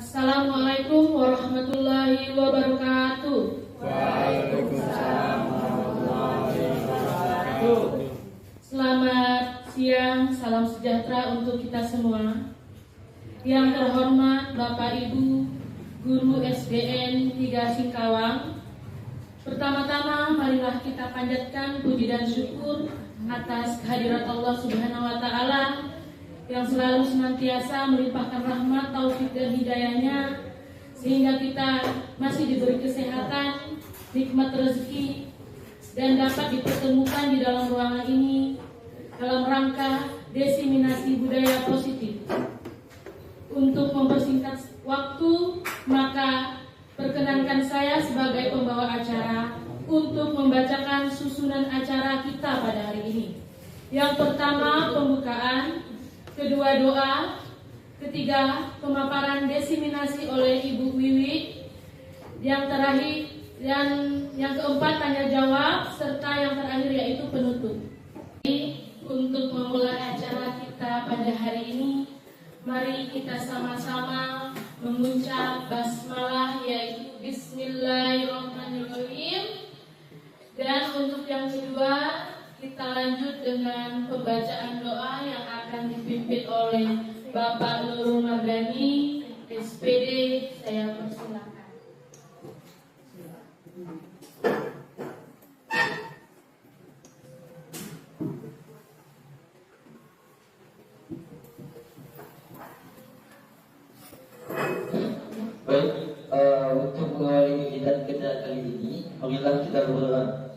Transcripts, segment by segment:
Assalamualaikum warahmatullahi wabarakatuh. Waalaikumsalam warahmatullahi wabarakatuh. Selamat siang, salam sejahtera untuk kita semua. Yang terhormat Bapak Ibu Guru SDN 3 Singkawang, pertama-tama marilah kita panjatkan puji dan syukur atas kehadirat Allah Subhanahu wa Ta'ala yang selalu senantiasa melimpahkan rahmat, taufik dan hidayahnya sehingga kita masih diberi kesehatan, nikmat rezeki dan dapat dipertemukan di dalam ruangan ini dalam rangka desiminasi budaya positif. Untuk mempersingkat waktu, maka perkenankan saya sebagai pembawa acara untuk membacakan susunan acara kita pada hari ini. Yang pertama pembukaan, kedua doa, ketiga pemaparan desiminasi oleh Ibu Wiwi, yang terakhir dan yang keempat tanya jawab, serta yang terakhir yaitu penutup. Untuk memulai acara kita pada hari ini, mari kita sama-sama mengucap basmalah yaitu Bismillahirrahmanirrahim. Dan untuk yang kedua, kita lanjut dengan pembacaan doa yang akan dipimpin oleh Bapak Nurul Mardani, SPD. Saya persilakan. Baik, untuk mengawali kegiatan kita kali ini, marilah kita berdoa.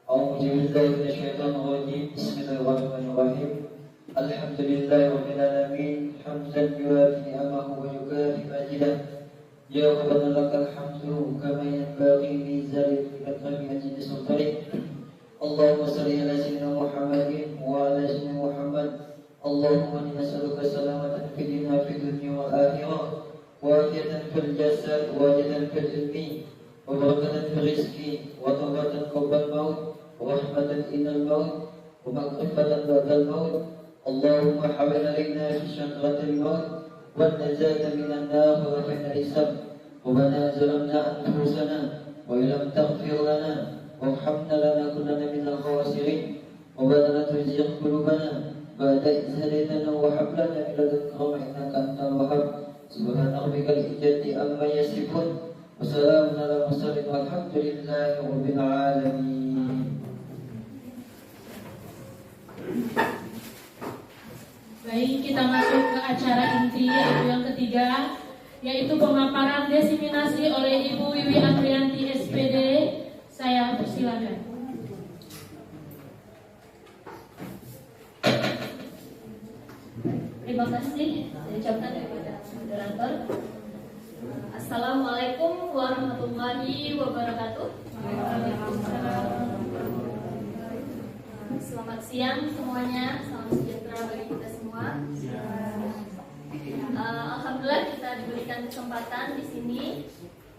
A'udzubillahi minasyaitonirrajim. Bismillahirrahmanirrahim. Alhamdulillahirabbil alamin, hamdan yuwafi ni'amahu wa yukafi majidah. Ya Rabbana lakal hamdu kama yanbaghi li jalali makamika wa sultanik. Allahumma shalli ala sayyidina Muhammadin wa ala sayyidina Muhammad. Allahumma inna nas'aluka salamatan fid dunya wal akhirah, وعافية في الجسد وجدا في العلم وبركة في الرزق وتوبة قبل الموت ورحمة إلى الموت ومغفرة بعد الموت. اللهم حول علينا في شجرة الموت والنجاة من النار وفي الحساب. ربنا ظلمنا أنفسنا وإن لم تغفر لنا وارحمنا لنكونن من الخاسرين. ربنا لا تزغ قلوبنا بعد إذ هديتنا وهب لنا من لدنك رحمة إنك أنت الوهاب. Subhana rabbikal izzati amma yasifun wa salamun alal mursalin walhamdulillahi rabbil alamin. Baik, kita masuk ke acara inti yaitu yang ketiga, yaitu pemaparan desiminasi oleh Ibu Wiwi Aprianti SPD. Saya persilakan. Terima kasih saya ucapkan kepada moderator. Assalamualaikum warahmatullahi wabarakatuh. Selamat siang semuanya, salam sejahtera bagi kita semua. Alhamdulillah kita diberikan kesempatan di sini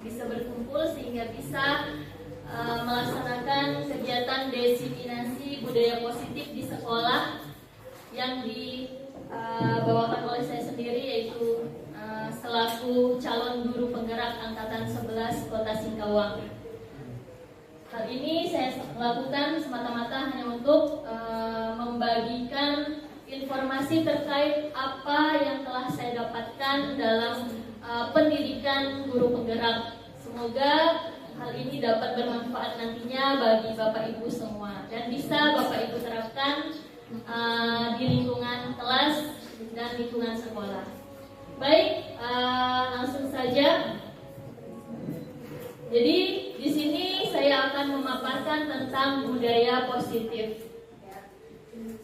bisa berkumpul sehingga bisa melaksanakan kegiatan desiminasi budaya positif di sekolah yang dibawakan oleh saya sendiri, yaitu selaku calon guru penggerak angkatan 11 Kota Singkawang. Hal ini saya lakukan semata-mata hanya untuk membagikan informasi terkait apa yang telah saya dapatkan dalam pendidikan guru penggerak. Semoga hal ini dapat bermanfaat nantinya bagi Bapak Ibu semua dan bisa Bapak Ibu terapkan di lingkungan kelas dan lingkungan sekolah. Baik, langsung saja. Jadi di sini saya akan memaparkan tentang budaya positif.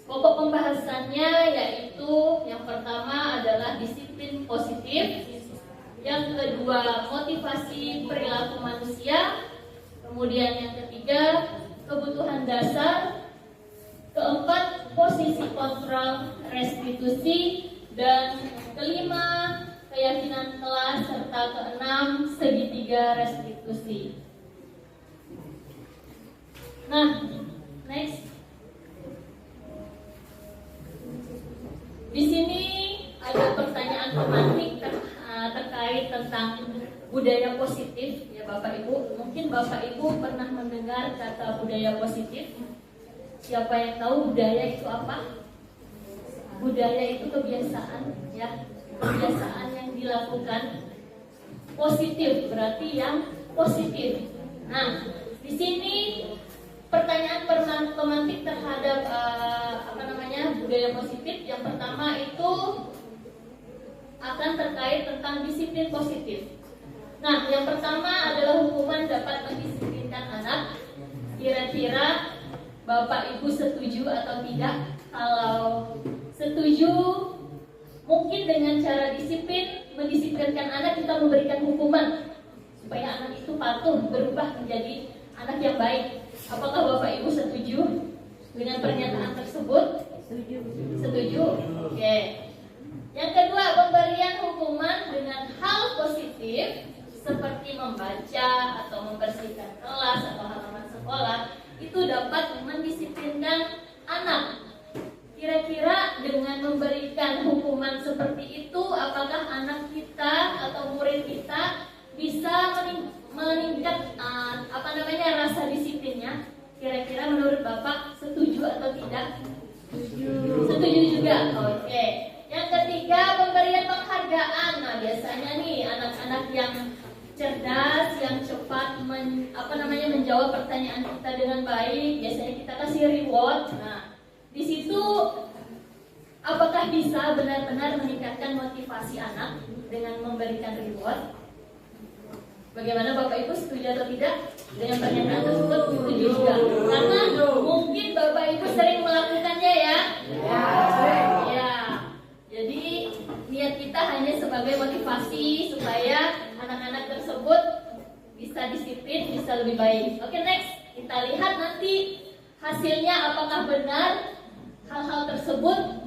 Pokok pembahasannya yaitu yang pertama adalah disiplin positif, yang kedua motivasi perilaku manusia, kemudian yang ketiga kebutuhan dasar, keempat posisi kontrol restitusi, dan kelima keyakinan kelas, serta keenam segitiga restitusi. Nah, next. Di sini ada pertanyaan tematik terkait terkait tentang budaya positif ya Bapak Ibu. Mungkin Bapak Ibu pernah mendengar kata budaya positif. Siapa yang tahu budaya itu apa? Budaya itu kebiasaan ya, kebiasaan yang dilakukan positif, berarti yang positif. Nah, di sini pertanyaan pemantik terhadap budaya positif yang pertama itu akan terkait tentang disiplin positif. Nah, yang pertama adalah hukuman dapat mendisiplinkan anak. Kira-kira Bapak Ibu setuju atau tidak? Kalau setuju, mungkin dengan cara mendisiplinkan anak kita memberikan hukuman supaya anak itu patuh berubah menjadi anak yang baik. Apakah Bapak Ibu setuju dengan pernyataan tersebut? Setuju. Oke. Yang kedua, pemberian hukuman dengan hal positif seperti membaca atau membersihkan kelas atau halaman sekolah itu dapat mendisiplinkan anak. Kira-kira dengan memberikan hukuman seperti itu, apakah anak kita atau murid kita bisa meningkat rasa disiplinnya? Kira-kira menurut Bapak setuju atau tidak? Setuju juga. Oke. Yang ketiga, pemberian penghargaan. Nah, biasanya nih anak-anak yang cerdas, yang cepat menjawab pertanyaan kita dengan baik, biasanya kita kasih reward. Nah, di situ apakah bisa benar-benar meningkatkan motivasi anak dengan memberikan reward? Bagaimana Bapak Ibu, setuju atau tidak dengan pernyataan tersebut? Setuju juga. Karena mungkin Bapak Ibu sering melakukannya ya. Ya. Jadi niat kita hanya sebagai motivasi supaya anak-anak tersebut bisa disiplin, bisa lebih baik. Oke, next. Kita lihat nanti hasilnya apakah benar hal-hal tersebut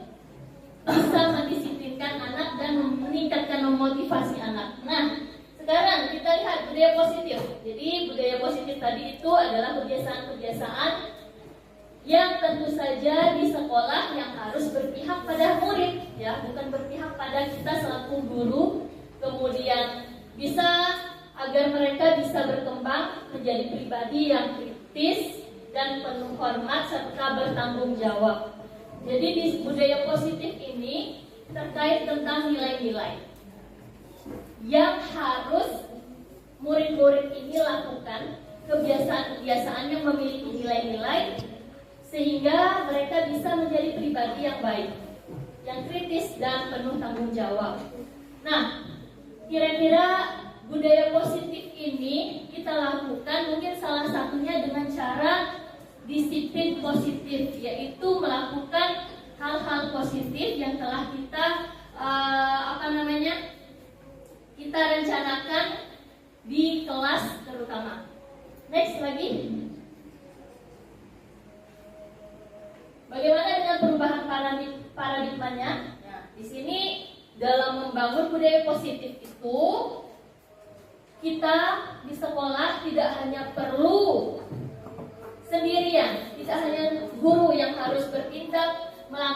bisa mendisiplinkan anak dan meningkatkan memotivasi anak. Nah, sekarang kita lihat budaya positif. Jadi budaya positif tadi itu adalah kebiasaan-kebiasaan yang tentu saja di sekolah yang harus berpihak pada murid, ya, bukan berpihak pada kita selaku guru. Kemudian bisa agar mereka bisa berkembang menjadi pribadi yang kritis dan penuh hormat serta bertanggung jawab. Jadi di budaya positif ini terkait tentang nilai-nilai yang harus murid-murid ini lakukan, kebiasaan-kebiasaan yang memiliki nilai-nilai sehingga mereka bisa menjadi pribadi yang baik, yang kritis dan penuh tanggung jawab. Nah, kira-kira budaya positif ini kita lakukan mungkin salah satunya dengan cara disiplin positif, yaitu melakukan hal-hal positif yang telah kita kita rencanakan di kelas terutama. Next lagi. Bagaimana dengan perubahan paradigmanya? Nah, di sini dalam membangun budaya positif itu kita di sekolah tidak hanya perlu sendirian, tidak hanya guru yang harus bertindak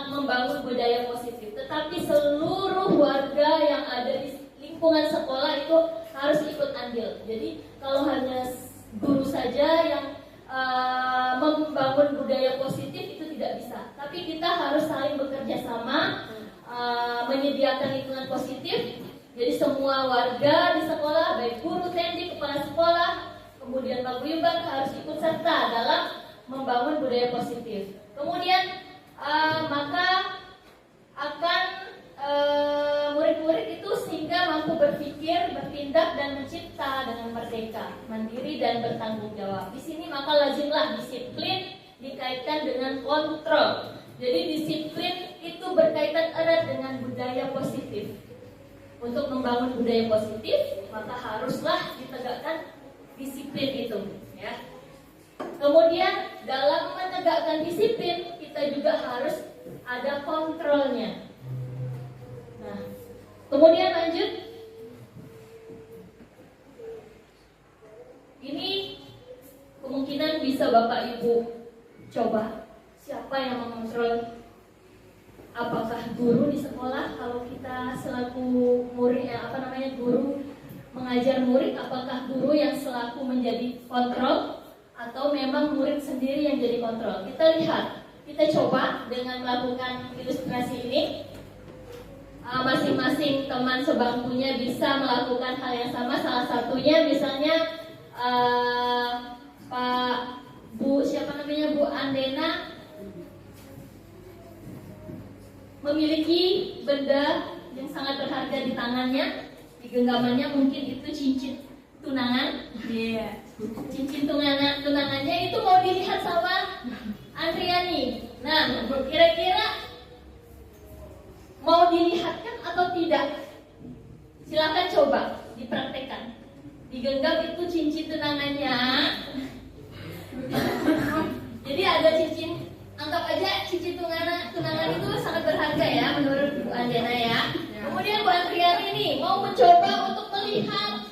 membangun budaya positif, tetapi seluruh warga yang ada di lingkungan sekolah itu harus ikut andil. Jadi kalau hanya guru saja yang membangun budaya positif itu tidak bisa, tapi kita harus saling bekerja sama, menyediakan lingkungan positif. Jadi semua warga di sekolah, baik guru, TND, kepala sekolah, kemudian paguyuban harus ikut serta dalam membangun budaya positif. Kemudian maka akan murid-murid itu sehingga mampu berpikir, bertindak dan mencipta dengan merdeka, mandiri dan bertanggung jawab. Di sini maka lazimlah disiplin dikaitkan dengan kontrol. Jadi disiplin itu berkaitan erat dengan budaya positif. Untuk membangun budaya positif, maka haruslah ditegakkan disiplin itu, ya. Kemudian dalam menegakkan disiplin, kita juga harus ada kontrolnya. Nah, kemudian lanjut. Ini kemungkinan bisa Bapak Ibu coba. Siapa yang mengontrol? Apakah guru di sekolah? Kalau kita selaku murid, guru mengajar murid, apakah guru yang selaku menjadi kontrol atau memang murid sendiri yang jadi kontrol. Kita lihat, kita coba dengan melakukan ilustrasi ini. Masing-masing teman sebangkunya bisa melakukan hal yang sama. Salah satunya misalnya Bu Andena memiliki benda yang sangat berharga di tangannya, di genggamannya, mungkin itu cincin tunangan. Cincin tunangannya itu mau dilihat sama Andriani. Nah, kira-kira mau dilihatkan atau tidak? Silakan coba dipraktekkan. Digenggam itu cincin tunangannya. Jadi ada cincin, anggap aja cincin tunangan itu sangat berharga ya menurut Bu Andena ya. Kemudian Bu Andriani nih mau mencoba untuk melihat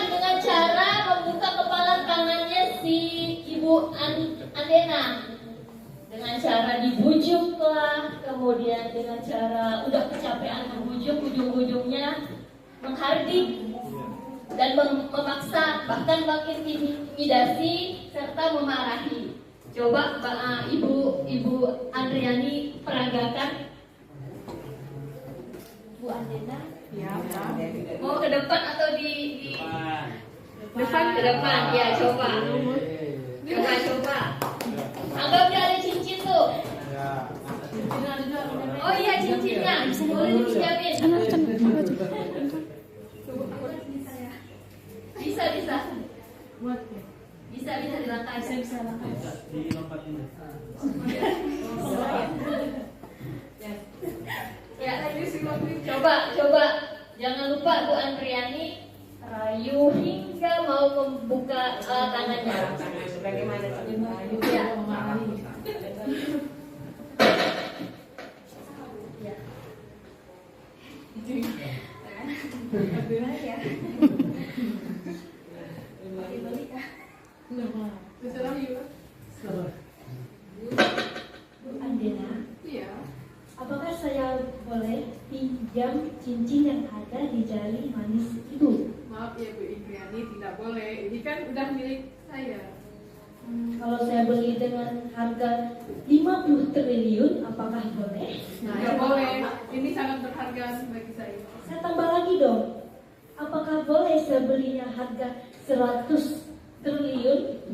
dengan cara membuka kepala tangannya si Ibu Andena. Dengan cara dibujuk lah, kemudian dengan cara udah kecapean membujuk, ujung-ujungnya menghardik dan memaksa, bahkan mengintimidasi serta memarahi. Coba Ibu Andriani peragakan. Bu Andena, mau ke depan atau di depan? Ke depan, ya coba. Coba. Anggap dia ada cincin tuh. Oh iya cincinnya, boleh disiapin. Bisa di lantai. Bisa lantai. Ya, coba. Jangan lupa Bu Andriani rayu hingga mau membuka tangannya. Bagaimana ya. Bu Andena, apakah saya boleh pinjam cincin yang ada di jari manis itu? Maaf ya Bu Indriani, tidak boleh. Ini kan udah milik saya. Kalau saya beli dengan harga 50 triliun, apakah boleh? Tidak boleh. Ini sangat berharga bagi saya. Saya tambah lagi dong. Apakah boleh saya belinya harga 100 triliun?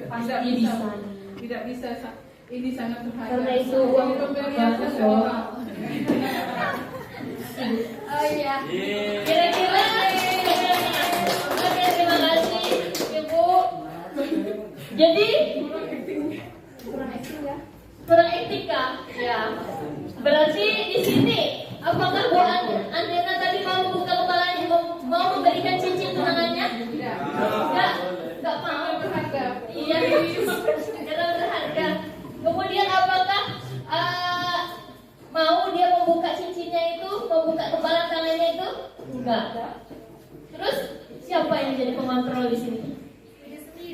Pasti bisa. Tidak bisa. Ini sangat berharga. Karena itu uang pemberian nasional. Oh iya. Kira-kira. Oke, terima kasih Ibu. Jadi kurang etika. Ya. Berarti di sini apakah Bu Andena tadi mau membuka kepalanya, mau memberikan cincin tunangannya? Enggak mau. Berharga. Iya. Karena berharga. Kemudian apakah mau dia membuka cincinnya itu, membuka kepala tangannya itu? Enggak. Terus siapa yang jadi pengontrol di sini?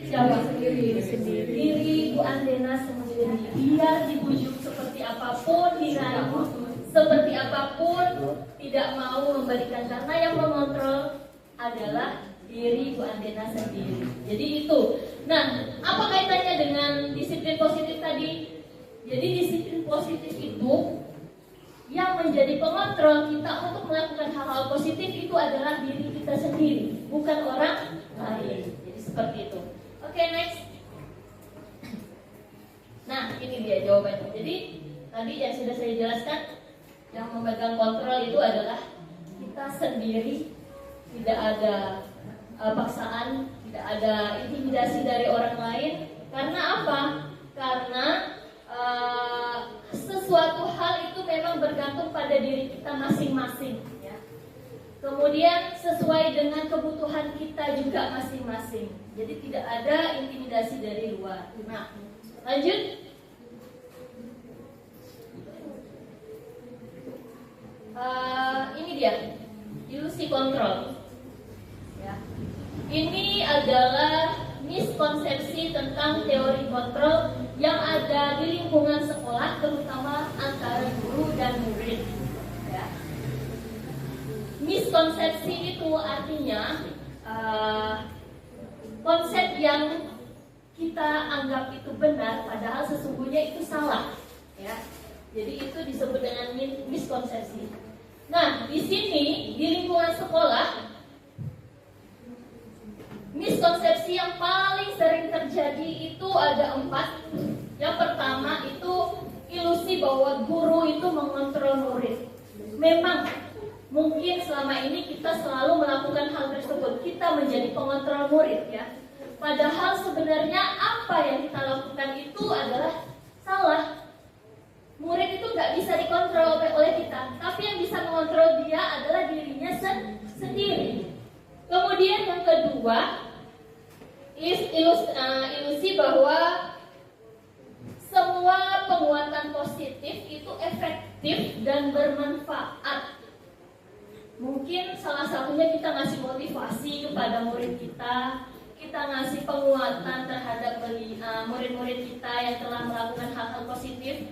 Siapa? Diri Bu Andena sendiri. Biar dibujuk seperti apapun, dirayu seperti apapun, tidak mau memberikan, karena yang mengontrol adalah diri Bu Andena sendiri. Jadi itu. Nah, apa kaitannya dengan disiplin positif tadi? Jadi disiplin positif itu yang menjadi pengontrol kita untuk melakukan hal-hal positif itu adalah diri kita sendiri, bukan orang lain. Jadi seperti itu. Oke, next. Nah, ini dia jawabannya. Jadi tadi yang sudah saya jelaskan, yang memegang kontrol itu adalah kita sendiri, tidak ada paksaan, tidak ada intimidasi dari orang lain. Karena apa? Karena sesuatu hal itu memang bergantung pada diri kita masing-masing, ya. Kemudian sesuai dengan kebutuhan kita juga masing-masing. Jadi tidak ada intimidasi dari luar. Nah, lanjut. Ini dia ilusi kontrol. Ya. Ini adalah miskonsepsi tentang teori kontrol yang ada di lingkungan sekolah, terutama antara guru dan murid. Ya. miskonsepsi itu artinya konsep yang kita anggap itu benar, padahal sesungguhnya itu salah, ya. Jadi itu disebut dengan miskonsepsi. Nah, di sini di lingkungan sekolah, miskonsepsi yang paling sering terjadi itu ada 4. Yang pertama itu ilusi bahwa guru itu mengontrol murid. Memang mungkin selama ini kita selalu melakukan hal tersebut, kita menjadi pengontrol murid, ya. Padahal sebenarnya apa yang kita lakukan itu adalah salah. Murid itu nggak bisa dikontrol oleh kita, tapi yang bisa mengontrol dia adalah dirinya sendiri. Kemudian yang kedua, ilusi bahwa semua penguatan positif itu efektif dan bermanfaat. Mungkin salah satunya kita ngasih motivasi kepada murid kita ngasih penguatan terhadap murid-murid kita yang telah melakukan hal-hal positif.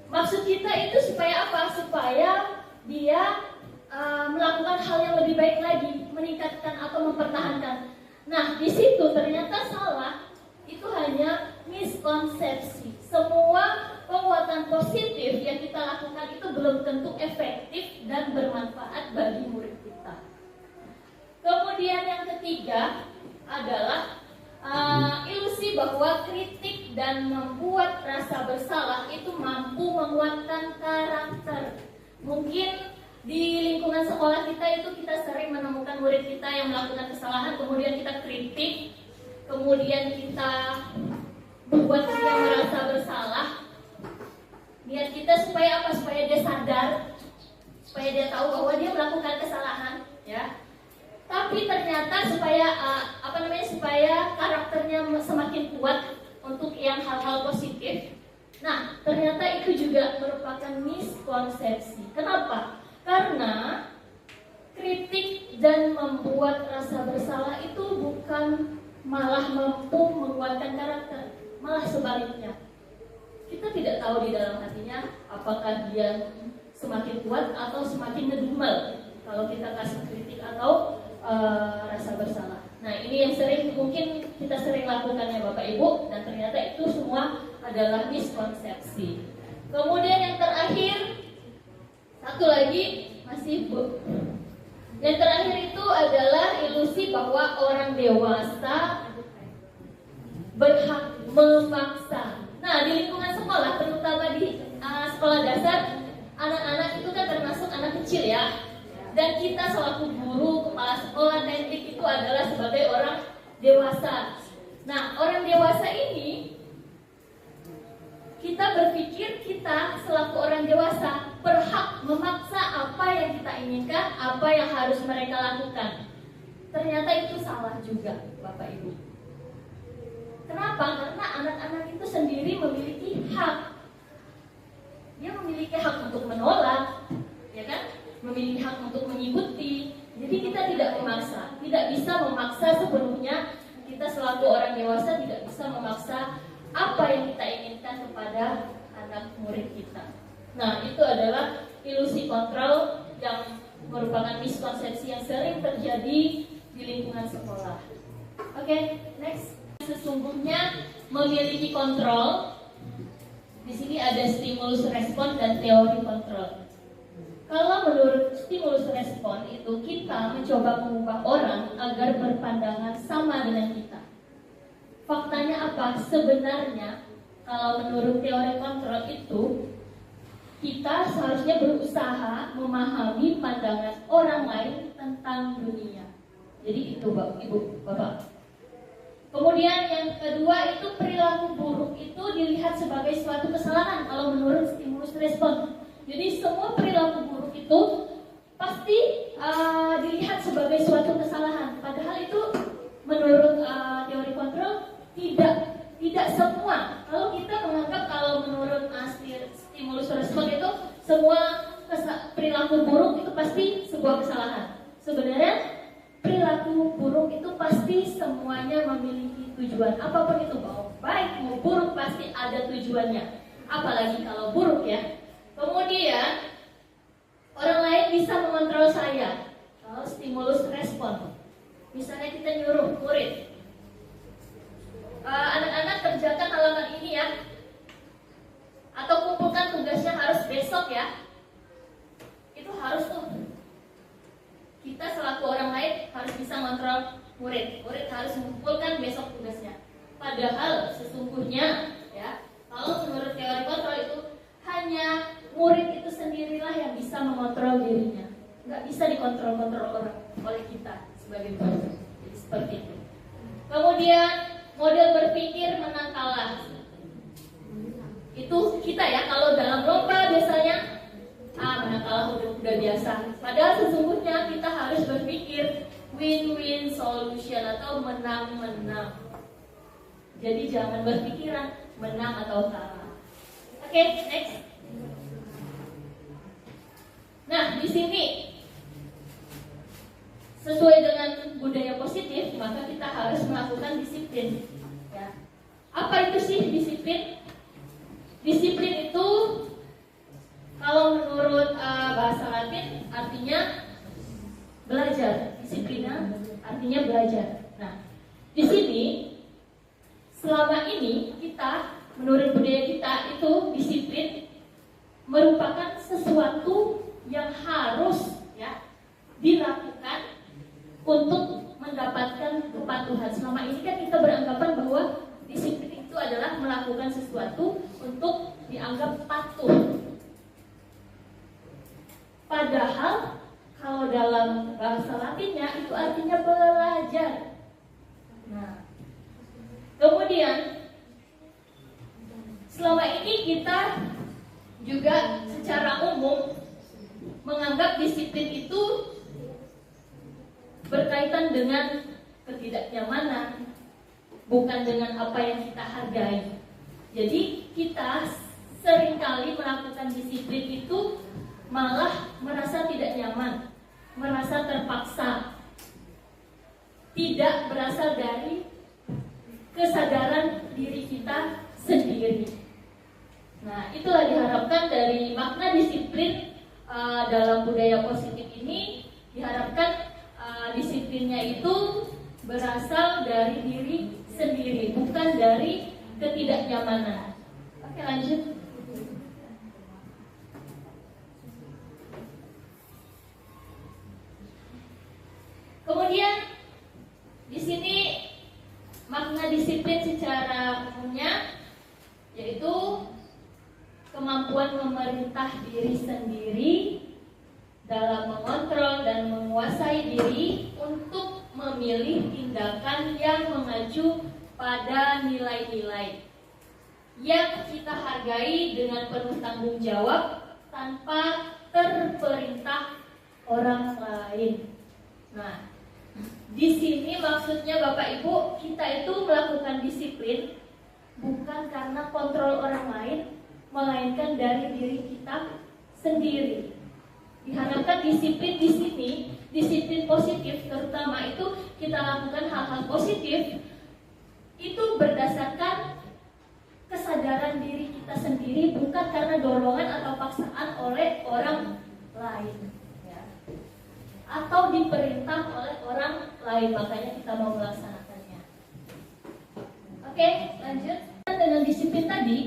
Maksud kita itu supaya apa? Supaya dia melakukan hal yang lebih baik lagi, meningkatkan atau mempertahankan. Nah, di situ ternyata salah. Itu hanya miskonsepsi. Semua penguatan positif yang kita lakukan itu belum tentu efektif dan bermanfaat bagi murid kita. Kemudian yang ketiga adalah ilusi bahwa kritik dan membuat rasa bersalah itu mampu menguatkan karakter. Mungkin di lingkungan sekolah kita itu kita sering menemukan murid kita yang melakukan kesalahan, kemudian kita kritik, kemudian kita membuat dia merasa bersalah. Niat kita supaya apa? Supaya dia sadar, supaya dia tahu bahwa dia melakukan kesalahan, ya. Tapi ternyata supaya supaya karakternya semakin kuat untuk yang hal-hal positif. Nah, ternyata itu juga merupakan miskonsepsi. Kenapa? Karena kritik dan membuat rasa bersalah itu bukan malah mampu menguatkan karakter, malah sebaliknya. Kita tidak tahu di dalam hatinya apakah dia semakin kuat atau semakin ngedumel kalau kita kasih kritik atau rasa bersalah. Nah, ini yang mungkin kita sering lakukan ya Bapak Ibu, dan ternyata itu semua adalah miskonsepsi. Kemudian yang terakhir, satu lagi masih Bu. Yang terakhir itu adalah ilusi bahwa orang dewasa berhak memaksa. Nah, di lingkungan sekolah, terutama di sekolah dasar, anak-anak itu kan termasuk anak kecil, ya. Dan kita selaku guru, kepala sekolah, teknik itu adalah sebagai orang dewasa. Nah, orang dewasa ini, kita berpikir kita selaku orang dewasa berhak memaksa apa yang kita inginkan, apa yang harus mereka lakukan. Ternyata itu salah juga, Bapak Ibu. Kenapa? Karena anak-anak itu sendiri memiliki hak. Dia memiliki hak untuk menolak, ya kan? Memiliki hak untuk mengikuti. Jadi kita tidak memaksa, tidak bisa memaksa sepenuhnya. Kita selaku orang dewasa tidak bisa memaksa apa yang kita inginkan kepada anak murid kita. Nah, itu adalah ilusi kontrol yang merupakan miskonsepsi yang sering terjadi di lingkungan sekolah. Oke, next. Sesungguhnya memiliki kontrol. Di sini ada stimulus respon dan teori kontrol. Kalau menurut stimulus respon itu kita mencoba mengubah orang agar berpandangan sama dengan kita. Faktanya apa? Sebenarnya kalau menurut teori kontrol itu kita seharusnya berusaha memahami pandangan orang lain tentang dunia. Jadi itu Ibu, Bapak. Kemudian yang kedua itu perilaku buruk itu dilihat sebagai suatu kesalahan kalau menurut stimulus respon. Jadi semua perilaku buruk itu pasti dilihat sebagai suatu kesalahan. Padahal itu menurut teori kontrol tidak semua. Kalau kita menganggap kalau menurut stimulus respon itu semua perilaku buruk itu pasti sebuah kesalahan. Sebenarnya perilaku buruk itu pasti semuanya memiliki tujuan. Apapun itu, mau baik mau buruk pasti ada tujuannya. Apalagi kalau buruk, ya. Kemudian Orang lain bisa mengontrol saya kalau stimulus respon. Misalnya kita nyuruh murid, anak-anak kerjakan halaman ini ya, atau kumpulkan tugasnya harus besok ya. Itu harus tuh. Kita selaku orang lain harus bisa mengontrol murid. Murid harus mengumpulkan besok tugasnya. Padahal sesungguhnya ya, kalau menurut teori kontrol itu hanya murid itu sendirilah yang bisa mengontrol dirinya. Nggak bisa dikontrol-kontrol orang oleh kita sebagai guru. Jadi seperti itu. Kemudian model berpikir menang kalah. Itu kita ya, kalau dalam lomba biasanya menang kalah udah biasa. Padahal sesungguhnya kita harus berpikir win-win solution atau menang-menang. Jadi jangan berpikiran menang atau kalah. Oke, next. Nah, di sini sesuai dengan budaya positif, maka kita harus melakukan disiplin. Ya. Apa itu sih disiplin? Disiplin itu kalau menurut bahasa Latin artinya belajar. Disiplina artinya belajar. Nah, di sini selama ini kita menurut budaya kita itu disiplin merupakan sesuatu yang harus ya dilakukan untuk mendapatkan kepatuhan. Selama ini kan kita beranggapan bahwa disiplin itu adalah melakukan sesuatu untuk dianggap patuh. Padahal kalau dalam bahasa Latinnya itu artinya belajar. Nah, kemudian selama ini kita juga secara umum menganggap disiplin itu berkaitan dengan ketidaknyamanan, bukan dengan apa yang kita hargai. Jadi kita seringkali melakukan disiplin itu malah merasa tidak nyaman, merasa terpaksa, tidak berasal dari kesadaran diri kita sendiri. Nah, itulah diharapkan dari makna disiplin dalam budaya positif ini. Diharapkan disiplinnya itu berasal dari diri sendiri, bukan dari ketidaknyamanan. Oke, lanjut. Kemudian di sini makna disiplin secara umumnya yaitu kemampuan memerintah diri sendiri dalam mengontrol dan menguasai diri untuk memilih tindakan yang mengacu pada nilai-nilai yang kita hargai dengan penuh tanggung jawab tanpa terperintah orang lain. Nah, di sini maksudnya Bapak Ibu, kita itu melakukan disiplin bukan karena kontrol orang lain, melainkan dari diri kita sendiri. Diharapkan disiplin di sini, disiplin positif terutama itu kita lakukan hal-hal positif itu berdasarkan kesadaran diri kita sendiri, bukan karena dorongan atau paksaan oleh orang lain ya, atau diperintah oleh orang lain, makanya kita mau melaksanakannya. Oke, lanjut dengan disiplin tadi.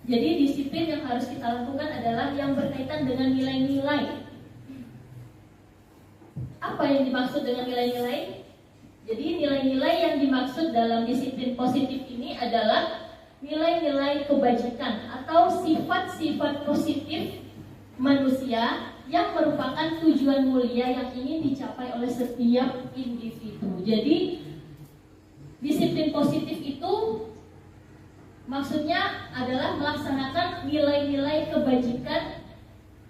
Jadi disiplin yang harus kita lakukan adalah yang berkaitan dengan nilai-nilai. Apa yang dimaksud dengan nilai-nilai? Jadi nilai-nilai yang dimaksud dalam disiplin positif ini adalah nilai-nilai kebajikan atau sifat-sifat positif manusia yang merupakan tujuan mulia yang ingin dicapai oleh setiap individu. Jadi disiplin positif itu maksudnya adalah melaksanakan nilai-nilai kebajikan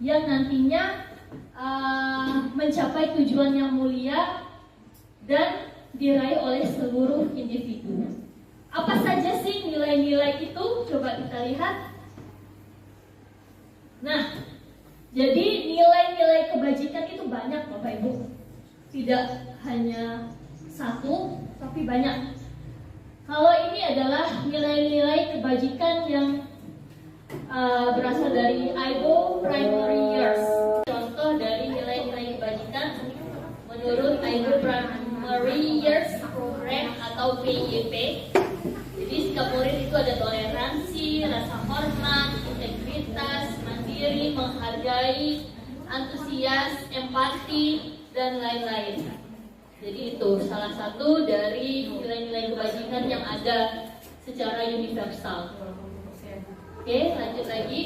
yang nantinya mencapai tujuan yang mulia dan diraih oleh seluruh individu. Apa saja sih nilai-nilai itu? Coba kita lihat. Nah, jadi nilai-nilai kebajikan itu banyak Bapak Ibu. Tidak hanya satu, tapi banyak. Kalau ini adalah nilai-nilai kebajikan yang berasal dari IBO Primary Years. Contoh dari nilai-nilai kebajikan menurut IBO Primary Years Program atau PYP. Jadi sikap murid itu ada toleransi, rasa hormat, integritas, mandiri, menghargai, antusias, empati, dan lain-lain. Jadi itu salah satu dari nilai-nilai kebajikan yang ada secara universal. Oke, lanjut lagi.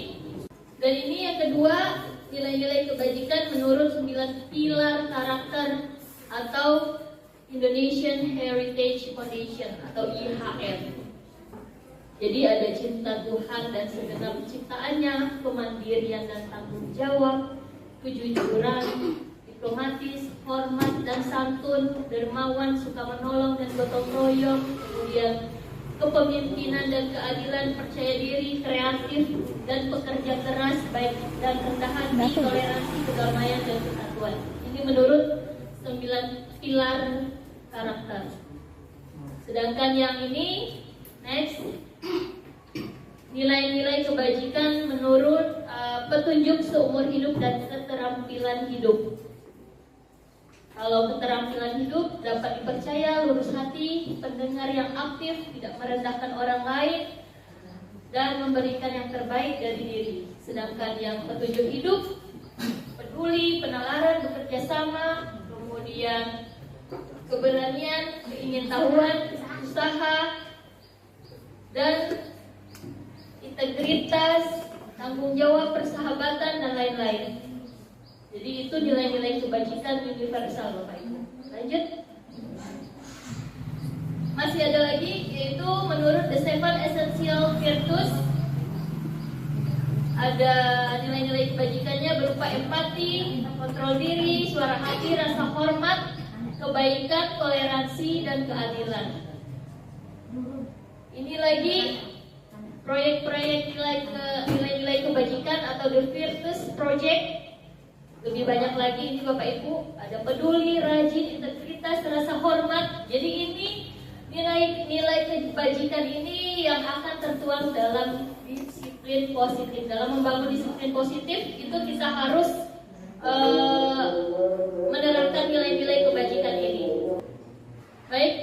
Dan ini yang kedua, nilai-nilai kebajikan menurut 9 pilar karakter atau Indonesian Heritage Foundation atau IHF. Jadi ada cinta Tuhan dan segenap ciptaannya, kemandirian dan tanggung jawab, kejujuran, diplomatis, hormat dan santun, dermawan, suka menolong dan gotong royong, kemudian kepemimpinan dan keadilan, percaya diri, kreatif dan pekerja keras, baik dan rendah hati, toleransi, kedamaian dan kesatuan. Ini menurut 9 pilar karakter. Sedangkan yang ini next, nilai-nilai kebajikan menurut petunjuk seumur hidup dan keterampilan hidup. Kalau keterampilan hidup dapat dipercaya, lurus hati, pendengar yang aktif, tidak merendahkan orang lain, dan memberikan yang terbaik dari diri. Sedangkan yang petunjuk hidup, peduli, penalaran, bekerja sama, kemudian keberanian, keingintahuan, usaha, dan integritas, tanggung jawab, persahabatan, dan lain-lain. Jadi itu nilai-nilai kebajikan universal, Bapak Ibu. Lanjut. Masih ada lagi, yaitu menurut The Seven Essential Virtues. Ada nilai-nilai kebajikannya berupa empati, kontrol diri, suara hati, rasa hormat, kebaikan, toleransi, dan keadilan. Ini lagi proyek-proyek nilai-nilai kebajikan atau The Virtues Project. Lebih banyak lagi ini Bapak Ibu, ada peduli, rajin, integritas, rasa hormat. Jadi ini nilai kebajikan ini yang akan tertuang dalam disiplin positif. Dalam membangun disiplin positif itu kita harus menerapkan nilai-nilai kebajikan ini. Baik,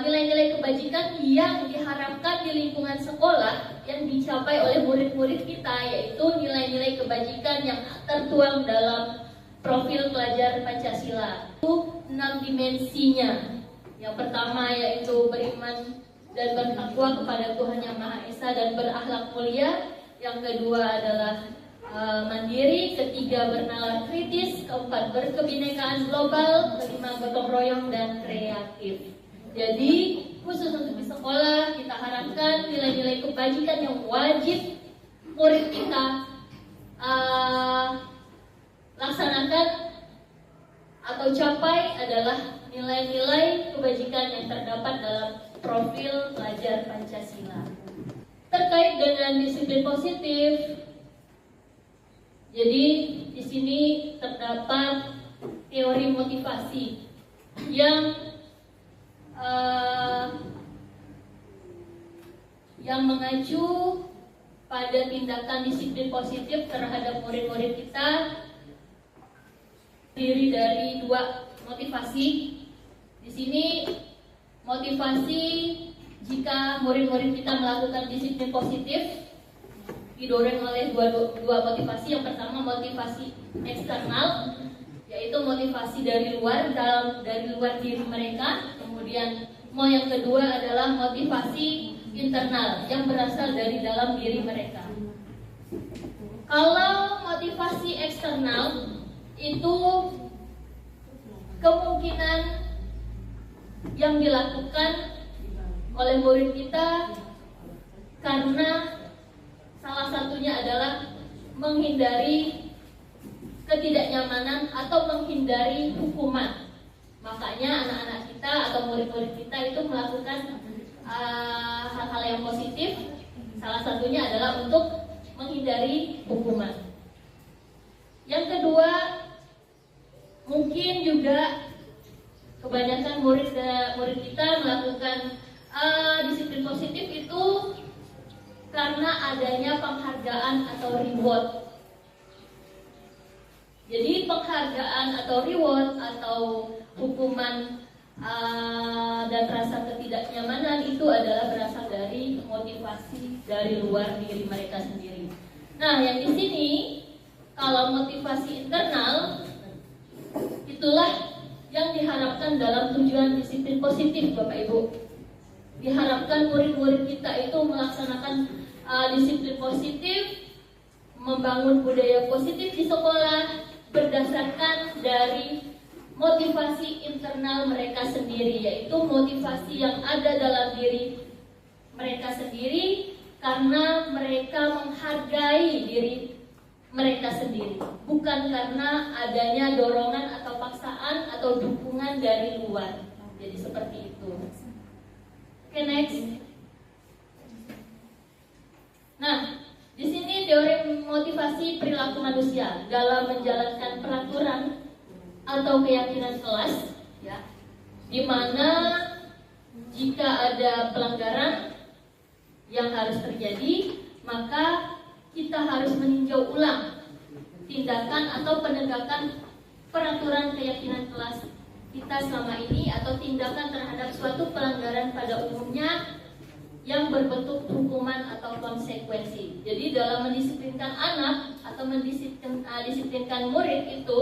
nilai-nilai kebajikan yang diharapkan di lingkungan sekolah yang dicapai oleh murid-murid kita, yaitu nilai-nilai kebajikan yang tertuang dalam profil pelajar Pancasila. Itu 6 dimensinya. Yang pertama yaitu beriman dan bertakwa kepada Tuhan Yang Maha Esa dan berakhlak mulia. Yang kedua adalah mandiri, ketiga bernalar kritis, keempat berkebinekaan global, kelima gotong royong dan kreatif. Jadi khusus untuk di sekolah kita harapkan nilai-nilai kebajikan yang wajib murid kita laksanakan atau capai adalah nilai-nilai kebajikan yang terdapat dalam profil pelajar Pancasila. Terkait dengan disiplin positif, jadi di sini terdapat teori motivasi yang mengacu pada tindakan disiplin positif terhadap murid-murid kita, terdiri dari 2 motivasi. Di sini motivasi jika murid-murid kita melakukan disiplin positif didorong oleh dua motivasi. Yang pertama motivasi eksternal, yaitu motivasi dari luar diri mereka. Kemudian yang kedua adalah motivasi internal yang berasal dari dalam diri mereka. Kalau motivasi eksternal itu kemungkinan yang dilakukan oleh murid kita karena salah satunya adalah menghindari ketidaknyamanan atau menghindari hukuman. Makanya anak-anak kita atau murid-murid kita itu melakukan hal-hal yang positif. Salah satunya adalah untuk menghindari hukuman. Yang kedua, mungkin juga kebanyakan murid kita melakukan disiplin positif itu karena adanya penghargaan atau reward. Jadi penghargaan atau reward atau hukuman dan rasa ketidaknyamanan itu adalah berasal dari motivasi dari luar diri mereka sendiri. Nah, yang di sini kalau motivasi internal itulah yang diharapkan dalam tujuan disiplin positif, Bapak Ibu. Diharapkan murid-murid kita itu melaksanakan disiplin positif, membangun budaya positif di sekolah berdasarkan dari motivasi internal mereka sendiri, yaitu motivasi yang ada dalam diri mereka sendiri karena mereka menghargai diri mereka sendiri, bukan karena adanya dorongan atau paksaan atau dukungan dari luar. Jadi seperti itu. Oke, next. Nah, di sini teori motivasi perilaku manusia dalam menjalankan peraturan atau keyakinan kelas, ya, di mana jika ada pelanggaran yang harus terjadi, maka kita harus meninjau ulang tindakan atau penegakan peraturan keyakinan kelas kita selama ini atau tindakan terhadap suatu pelanggaran pada umumnya yang berbentuk hukuman atau konsekuensi. Jadi dalam mendisiplinkan anak atau mendisiplinkan murid itu,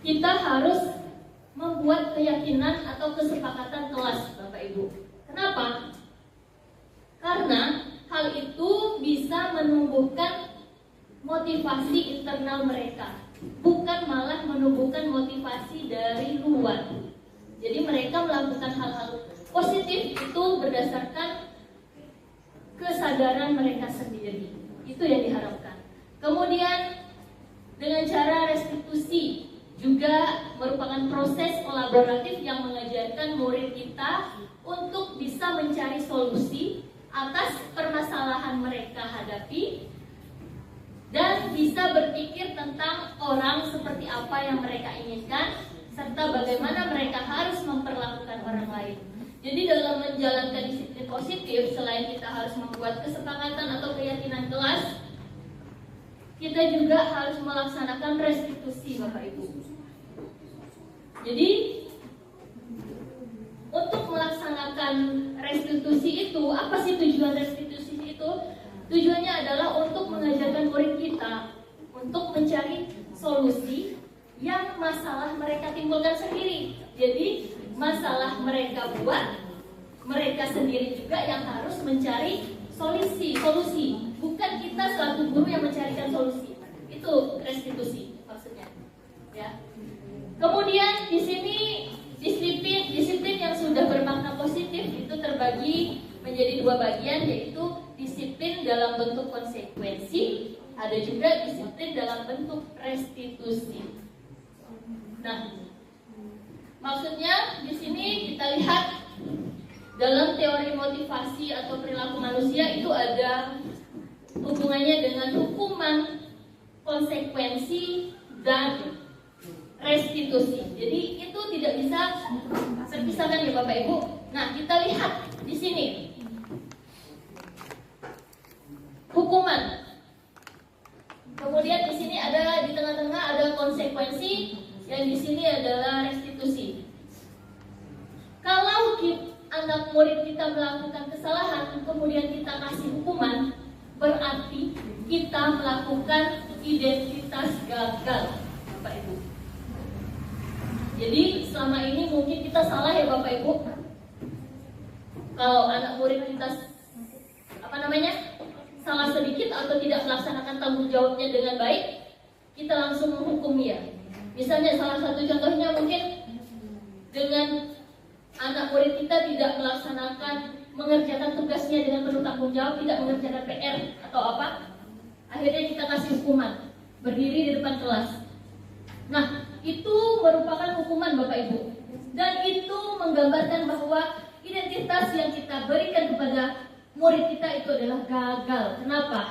kita harus membuat keyakinan atau kesepakatan kelas, Bapak Ibu. Kenapa? Karena hal itu bisa menumbuhkan motivasi internal mereka, bukan malah menumbuhkan motivasi dari luar. Jadi mereka melakukan hal-hal positif itu berdasarkan kesadaran mereka sendiri. Itu yang diharapkan. Kemudian dengan cara restitusi juga merupakan proses kolaboratif yang mengajarkan murid kita untuk bisa mencari solusi atas permasalahan mereka hadapi dan bisa berpikir tentang orang seperti apa yang mereka inginkan serta bagaimana mereka harus memperlakukan orang lain. Jadi dalam menjalankan disiplin positif, selain kita harus membuat kesepakatan atau keyakinan kelas, kita juga harus melaksanakan restitusi, Bapak Ibu. Jadi untuk melaksanakan restitusi itu, apa sih tujuan restitusi itu? Tujuannya adalah untuk mengajarkan murid kita untuk mencari solusi yang masalah mereka timbulkan sendiri. Jadi masalah mereka buat, mereka sendiri juga yang harus mencari solusi. Bukan kita selaku guru yang mencarikan solusi. Itu restitusi maksudnya. Ya. Kemudian di sini disiplin yang sudah bermakna positif itu terbagi menjadi dua bagian, yaitu disiplin dalam bentuk konsekuensi, ada juga disiplin dalam bentuk restitusi. Nah, maksudnya di sini kita lihat dalam teori motivasi atau perilaku manusia itu ada hubungannya dengan hukuman, konsekuensi, dan restitusi. Jadi itu tidak bisa terpisahkan ya Bapak Ibu. Nah, kita lihat di sini hukuman. Kemudian di sini ada di tengah-tengah ada konsekuensi, yang di sini adalah restitusi. Kalau anak murid kita melakukan kesalahan, kemudian kita kasih hukuman, berarti kita melakukan identitas gagal, Bapak Ibu. Jadi selama ini mungkin kita salah ya Bapak Ibu. Kalau anak murid kita salah sedikit atau tidak melaksanakan tanggung jawabnya dengan baik, kita langsung menghukum dia. Misalnya salah satu contohnya mungkin dengan anak murid kita tidak melaksanakan mengerjakan tugasnya dengan penuh tanggung jawab, tidak mengerjakan PR atau apa, akhirnya kita kasih hukuman, berdiri di depan kelas. Nah, itu merupakan hukuman Bapak Ibu, dan itu menggambarkan bahwa identitas yang kita berikan kepada murid kita itu adalah gagal. Kenapa?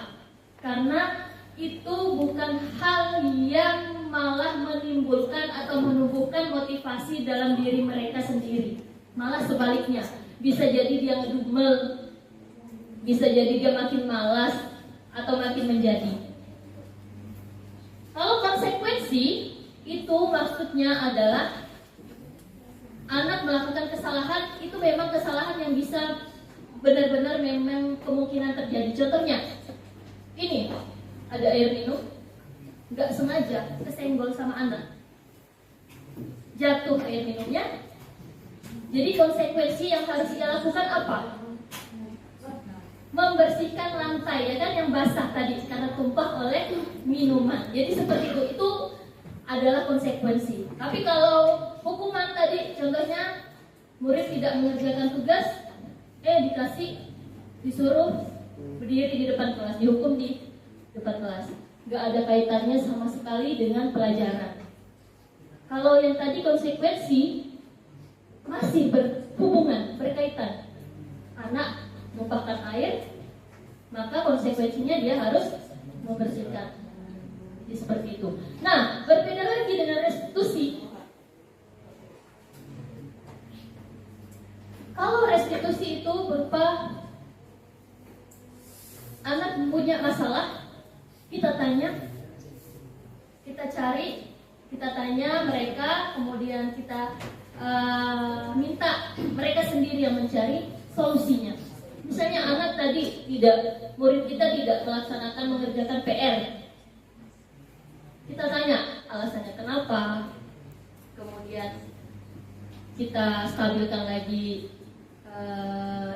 Karena itu bukan hal yang malah menimbulkan atau menumbuhkan motivasi dalam diri mereka sendiri. Malah sebaliknya, bisa jadi dia ngedumel, Bisa jadi dia makin malas atau makin menjadi. Kalau konsekuensi itu maksudnya adalah anak melakukan kesalahan, itu memang kesalahan yang bisa benar-benar memang kemungkinan terjadi. Contohnya, ini ada air minum, nggak sengaja kesenggol sama anak, jatuh air minumnya. Jadi konsekuensi yang harus dia lakukan apa? Membersihkan lantai, ya kan, yang basah tadi karena tumpah oleh minuman. Jadi seperti itu adalah konsekuensi. Tapi kalau hukuman tadi, contohnya murid tidak mengerjakan tugas, disuruh berdiri di depan kelas, dihukum di depan kelas. Nggak ada kaitannya sama sekali dengan pelajaran. Kalau yang tadi konsekuensi masih berhubungan, berkaitan. Anak numpahkan air, maka konsekuensinya dia harus membersihkan. Jadi seperti itu. Nah, berbeda lagi dengan restitusi. Kalau restitusi itu berupa anak punya masalah, kita tanya, kita cari, kita tanya mereka, kemudian kita minta mereka sendiri yang mencari solusinya. Misalnya anak tadi murid kita tidak melaksanakan mengerjakan PR. Kita tanya alasannya kenapa, kemudian kita stabilkan lagi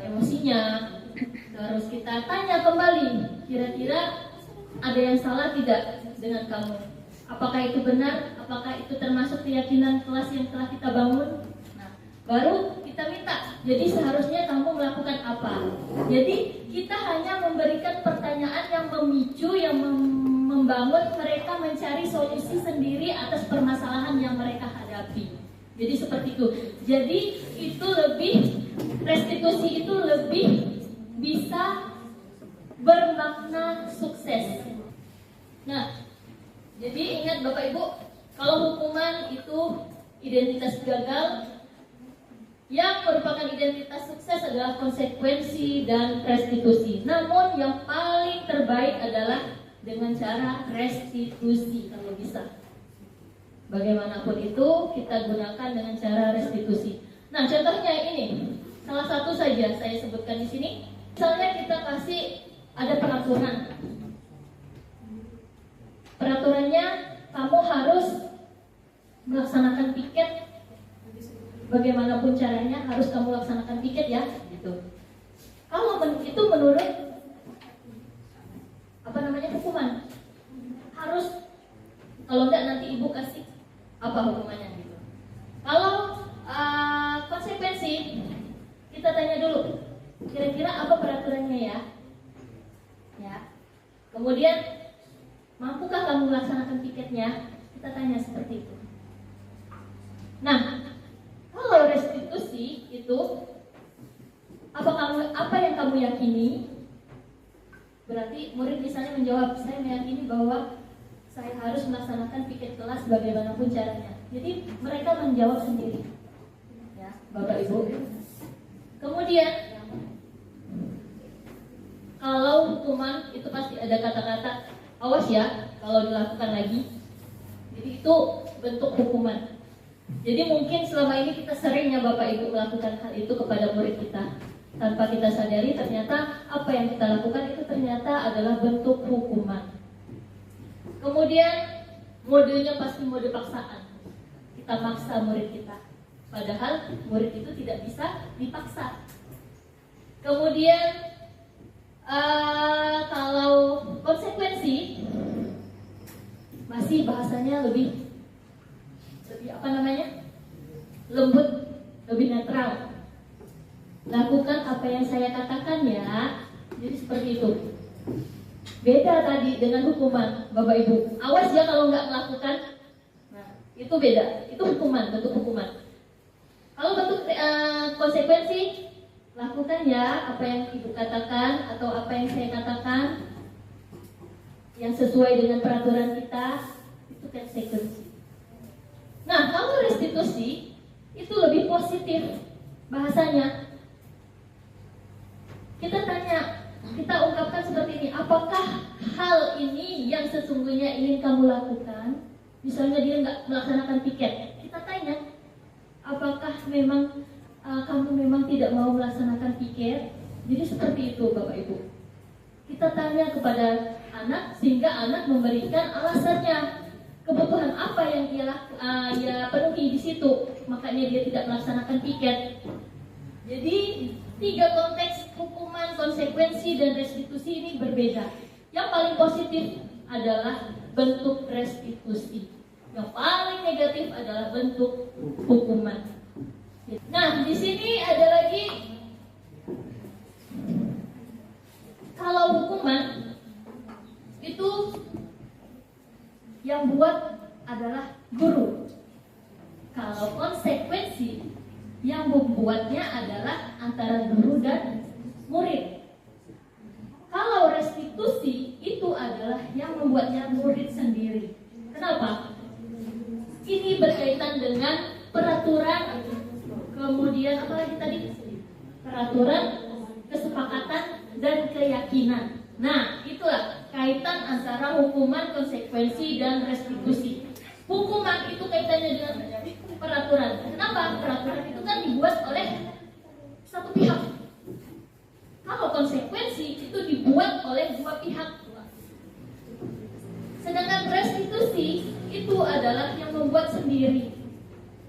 emosinya, terus kita tanya kembali, kira-kira ada yang salah tidak dengan kamu? Apakah itu benar? Apakah itu termasuk keyakinan kelas yang telah kita bangun? Nah, baru kita minta. Jadi seharusnya kamu melakukan apa? Jadi kita hanya memberikan pertanyaan yang memicu, yang membangun mereka mencari solusi sendiri atas permasalahan yang mereka hadapi. Jadi seperti itu. Jadi itu lebih, restitusi itu lebih bisa bermakna sukses. Nah, jadi ingat Bapak Ibu, kalau hukuman itu identitas gagal, yang merupakan identitas sukses adalah konsekuensi dan restitusi. Namun yang paling terbaik adalah dengan cara restitusi kalau bisa. Bagaimanapun itu kita gunakan dengan cara restitusi. Nah, contohnya ini, salah satu saja saya sebutkan di sini. Misalnya kita kasih ada peraturan. Peraturannya kamu harus melaksanakan piket. Bagaimanapun caranya harus kamu laksanakan piket ya, gitu. Kalau itu menurut hukuman, harus, kalau enggak nanti ibu kasih apa hukumannya gitu. Kalau konsekuensi, kita tanya dulu, kira-kira apa peraturannya ya? Kemudian mampukah kamu melaksanakan piketnya? Kita tanya seperti itu. Nah, kalau restitusi itu apa yang kamu yakini? Berarti murid misalnya menjawab, saya meyakini bahwa saya harus melaksanakan piket kelas bagaimanapun caranya. Jadi mereka menjawab sendiri, ya, Bapak Ibu. Kemudian kalau hukuman itu pasti ada kata-kata awas ya kalau dilakukan lagi. Jadi itu bentuk hukuman. Jadi mungkin selama ini kita sering ya Bapak Ibu melakukan hal itu kepada murid kita. Tanpa kita sadari ternyata apa yang kita lakukan itu ternyata adalah bentuk hukuman. Kemudian modenya pasti mode paksaan. Kita maksa murid kita. Padahal murid itu tidak bisa dipaksa. Kemudian kalau konsekuensi masih bahasanya lebih lembut, lebih netral. Lakukan apa yang saya katakan ya. Jadi seperti itu. Beda tadi dengan hukuman, Bapak Ibu. Awas ya kalau nggak melakukan. Nah, itu beda. Itu hukuman, bentuk hukuman. Kalau bentuk konsekuensi, lakukan ya apa yang Ibu katakan atau apa yang saya katakan yang sesuai dengan peraturan kita. Itu konsekuensi. Nah, kalau restitusi itu lebih positif bahasanya. Kita tanya, sesungguhnya ingin kamu lakukan. Misalnya dia nggak melaksanakan piket, kita tanya, apakah memang kamu memang tidak mau melaksanakan piket? Jadi seperti itu Bapak Ibu. Kita tanya kepada anak sehingga anak memberikan alasannya, kebutuhan apa yang ia penuhi di situ, makanya dia tidak melaksanakan piket. Jadi 3 konteks hukuman, konsekuensi, dan restitusi ini berbeda. Yang paling positif adalah bentuk restitusi. Yang paling negatif adalah bentuk hukuman. Nah, di sini ada lagi, kalau hukuman itu yang buat adalah guru. Kalau konsekuensi yang membuatnya adalah antara guru dan murid. Kalau restitusi itu adalah yang membuatnya murid sendiri. Kenapa? Ini berkaitan dengan peraturan, kemudian apa lagi tadi? Peraturan, kesepakatan, dan keyakinan. Nah, itulah kaitan antara hukuman, konsekuensi, dan restitusi. Hukuman itu kaitannya dengan peraturan. Kenapa? Peraturan itu kan dibuat oleh satu pihak. Kalau konsekuensi itu dibuat oleh 2 pihak. Sedangkan restitusi itu adalah yang membuat sendiri.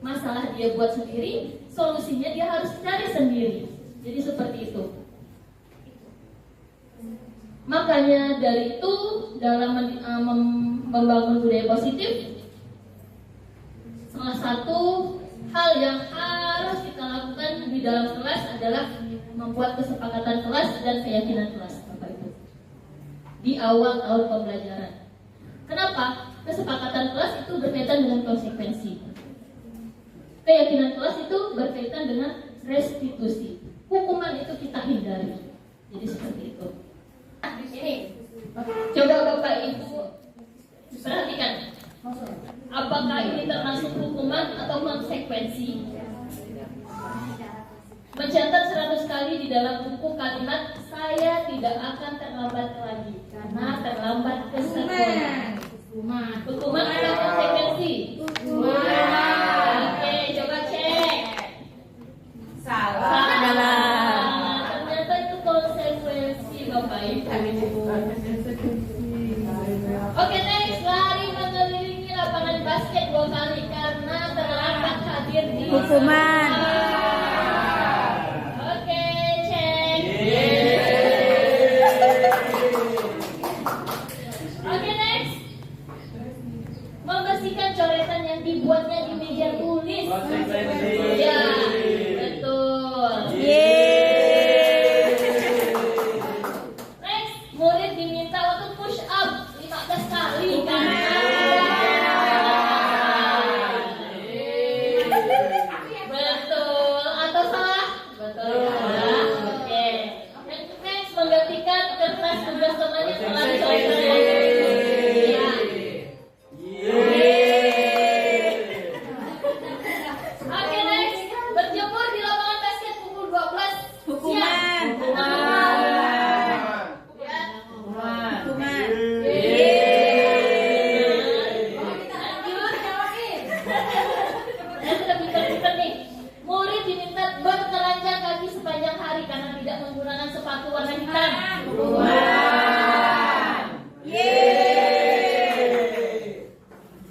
Masalah dia buat sendiri, solusinya dia harus cari sendiri. Jadi seperti itu. Makanya dari itu dalam membangun budaya positif, salah satu hal yang harus kita lakukan di dalam kelas adalah membuat kesepakatan kelas dan keyakinan kelas, Bapak Ibu. Di awal tahun pembelajaran. Kenapa? Kesepakatan kelas itu berkaitan dengan konsekuensi. Keyakinan kelas itu berkaitan dengan restitusi. Hukuman itu kita hindari. Jadi seperti itu. Di sini, coba Bapak Ibu perhatikan. Apakah ini termasuk hukuman atau konsekuensi? Mencatat 100 kali di dalam buku kalimat saya tidak akan terlambat lagi karena terlambat ke sekolah. Hukuman atau konsekuensi? Oke, coba cek. Salah. Ternyata itu konsekuensi Bapak Ibu. Oke, next, lari mengelilingi lapangan basket 2 kali karena terlambat hadir di Hukuman. Oke, cek. Oke, next. Membersihkan coretan yang dibuatnya di meja tulis. Ya, betul. Next, murid diminta untuk push up 15 kali karena betul atau salah? Betul. Oke. Next, menggantikan kertas tugas teman yang telah dicoret. Ya. Oke, next, berjemur di lapangan basket pukul 12 Hukuman. Ya. Murid diminta bertelanjang kaki sepanjang hari karena tidak menggunakan sepatu warna hitam.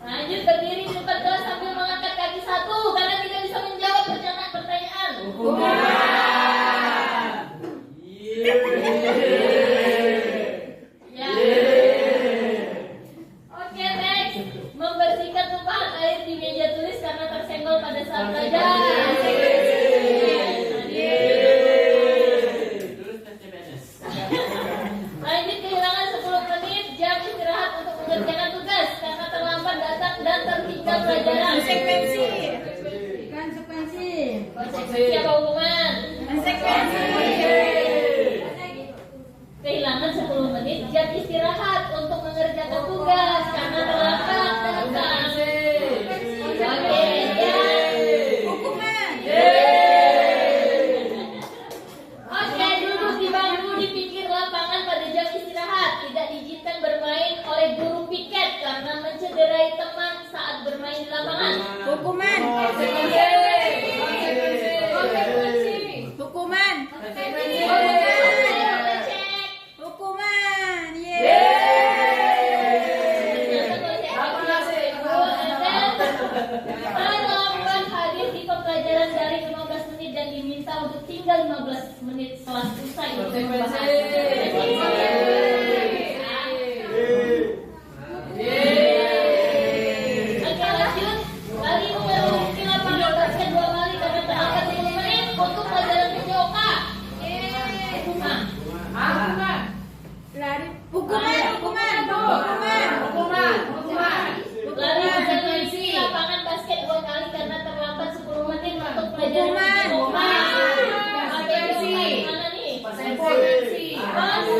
Lanjut, berdiri di depan kelas sambil mengangkat kaki satu karena tidak bisa menjawab pertanyaan. Ya. Oke, next, membersihkan tumpahan air di meja tulis karena tersenggol pada saat belajar. Lanjut, kehilangan 10 menit jam istirahat untuk mengerjakan tugas karena terlambat datang dan tertinggal pelajaran. Konsekuensi. Konsekuensi apa hukuman? Kehilangan 10 menit jam istirahat untuk mengerjakan tugas karena terlambat datang. Oke, ya. Hukuman. hingga 15 menit setelah selesai untuk membahas. Oke, lanjut. Kali memiliki lapangan basket 2 kali karena terlambat 10 menit untuk pelajaran PJOK. Lari bergengsi lapangan basket 2 kali karena terlambat 10 menit untuk pelajaran PJOK. Mana nih? Konsentrasi. Pasti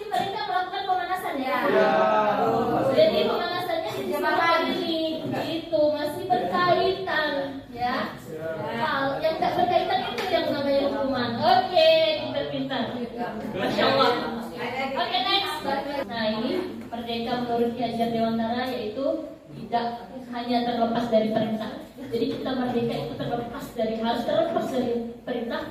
mereka melakukan pemanasan ya. Jadi pemanasannya itu masih berkaitan ya. Hal yang tak berkaitan itu yang namanya hukuman. Oke, pintar-pintar. Masya Allah. Oke, next. Nah ini merdeka menurut Ki Hajar Dewantara yaitu tidak hanya terlepas dari perintah. Jadi kita merdeka itu harus terlepas dari perintah,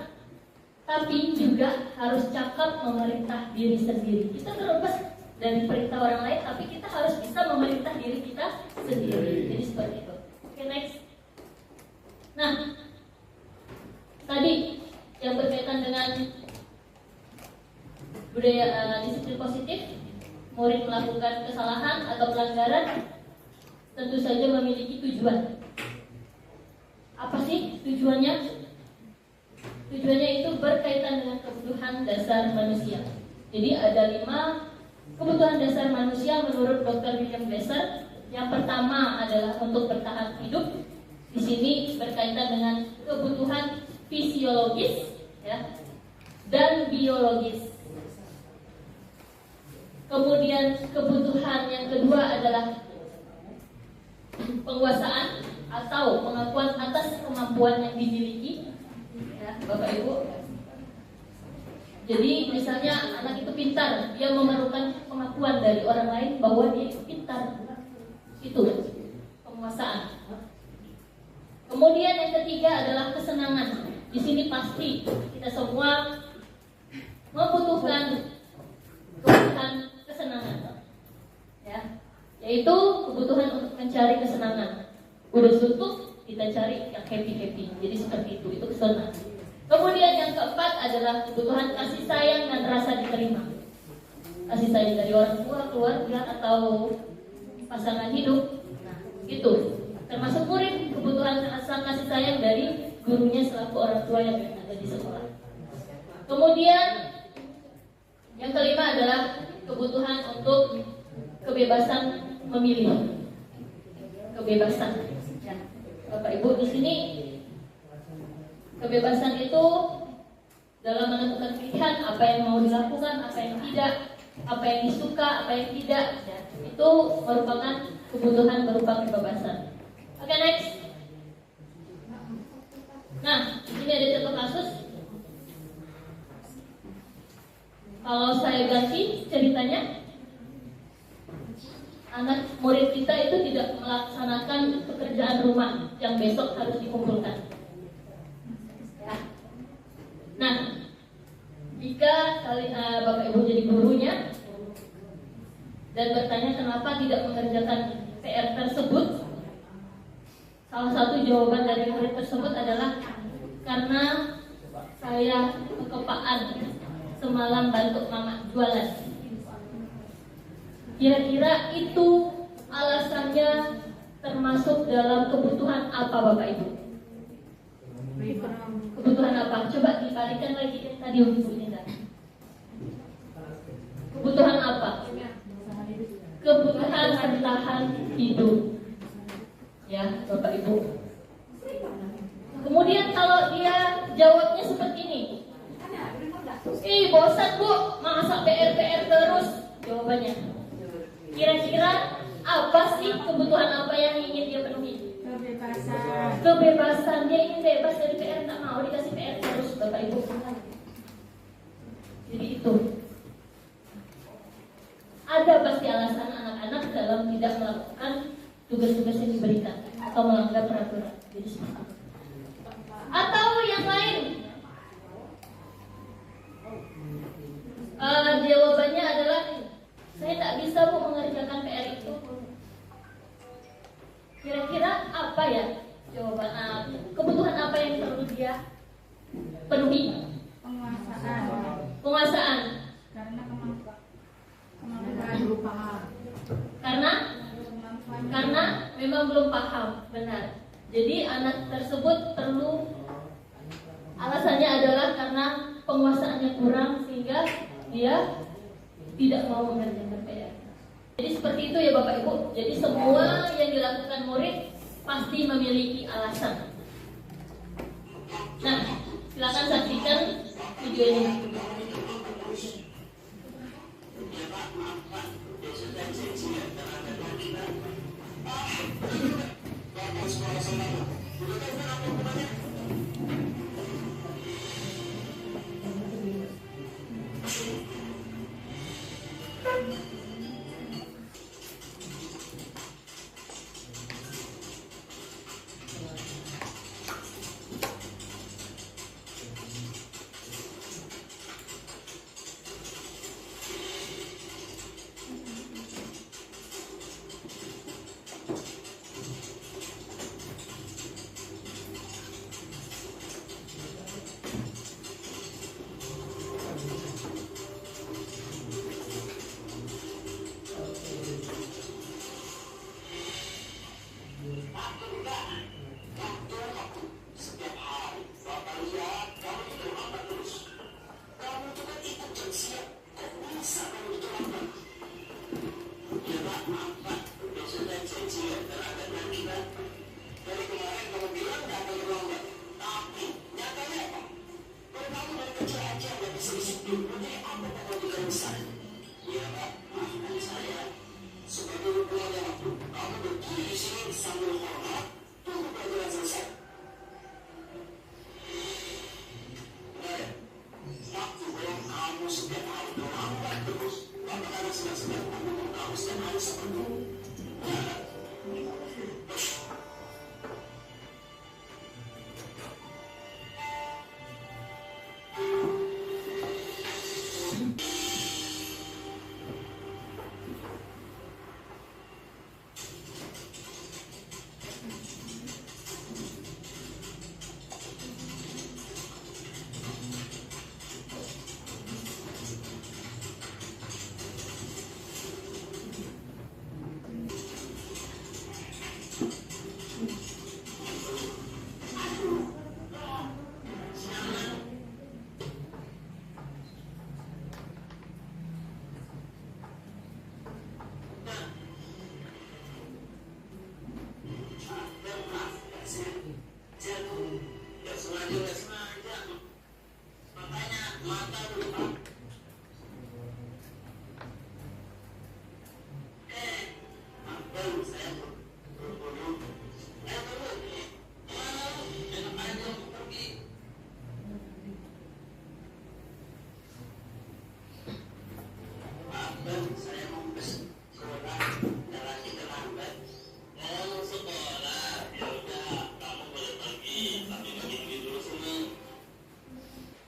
tapi juga harus cakap memerintah diri sendiri. Kita terlepas dari perintah orang lain, tapi kita harus bisa memerintah diri kita sendiri. Jadi seperti itu. Oke, next. Nah, tadi yang berkaitan dengan budaya disiplin positif, murid melakukan kesalahan atau pelanggaran tentu saja memiliki tujuan. Apa sih tujuannya? Tujuannya itu berkaitan dengan kebutuhan dasar manusia. Jadi ada 5 kebutuhan dasar manusia menurut Dr. William Glasser. Yang pertama adalah untuk bertahan hidup. Di sini berkaitan dengan kebutuhan fisiologis ya, dan biologis. Kemudian kebutuhan yang kedua adalah penguasaan atau pengakuan atas kemampuan yang dimiliki ya, Bapak Ibu. Jadi misalnya anak itu pintar, dia memerlukan pengakuan dari orang lain bahwa dia itu pintar. Itu penguasaan. Kemudian yang ketiga adalah kesenangan. Di sini pasti kita semua membutuhkan kebutuhan kesenangan, ya, yaitu kebutuhan untuk mencari kesenangan. Udah suntuk, kita cari yang happy. Jadi seperti itu kesenangan. Kemudian yang keempat adalah kebutuhan kasih sayang dan rasa diterima. Kasih sayang dari orang tua, keluarga, atau pasangan hidup. Nah, itu termasuk murid, kebutuhan rasa kasih sayang dari gurunya selaku orang tua yang ada di sekolah. Kemudian yang kelima adalah kebutuhan untuk kebebasan memilih. Kebebasan. Ya. Bapak Ibu di sini kebebasan itu dalam menentukan pilihan apa yang mau dilakukan, apa yang tidak, apa yang disuka, apa yang tidak. Ya. Itu merupakan kebutuhan berupa kebebasan. Oke, next. Nah, di sini ada contoh kasus. Kalau saya ganti ceritanya, anak murid kita itu tidak melaksanakan pekerjaan rumah yang besok harus dikumpulkan. Ya. Nah, jika Bapak Ibu jadi gurunya dan bertanya kenapa tidak mengerjakan PR tersebut, salah satu jawaban dari murid tersebut adalah karena saya kekepaan semalam bantu mama jualan. Kira-kira itu alasannya termasuk dalam kebutuhan apa Bapak Ibu? Kebutuhan apa? Coba dibalikan lagi tadi Ibu Nida. Kebutuhan apa? Kebutuhan bertahan hidup. Ya, Bapak Ibu. Kemudian kalau dia jawabnya seperti ini, bosan Bu, masa PR terus. Jawabannya, kira-kira apa sih kebutuhan apa yang ingin dia penuhi? Kebebasan. Dia ingin bebas dari PR, tak mau dikasih PR terus, Bapak Ibu. Jadi itu ada pasti alasan anak-anak dalam tidak melakukan tugas-tugas yang diberikan atau melanggar peraturan. Jadi seperti itu. Atau yang lain, jawabannya adalah saya tak bisa Bu mengerjakan PR itu. Kira-kira apa ya jawaban kebutuhan apa yang perlu dia penuhi? Penguasaan. Karena kemampuan Karena memang belum paham, benar. Jadi anak tersebut perlu, alasannya adalah karena penguasaannya kurang sehingga dia tidak mau mengerjakan PR. Jadi seperti itu ya Bapak Ibu. Jadi semua yang dilakukan murid pasti memiliki alasan. Nah, silakan saksikan video ini.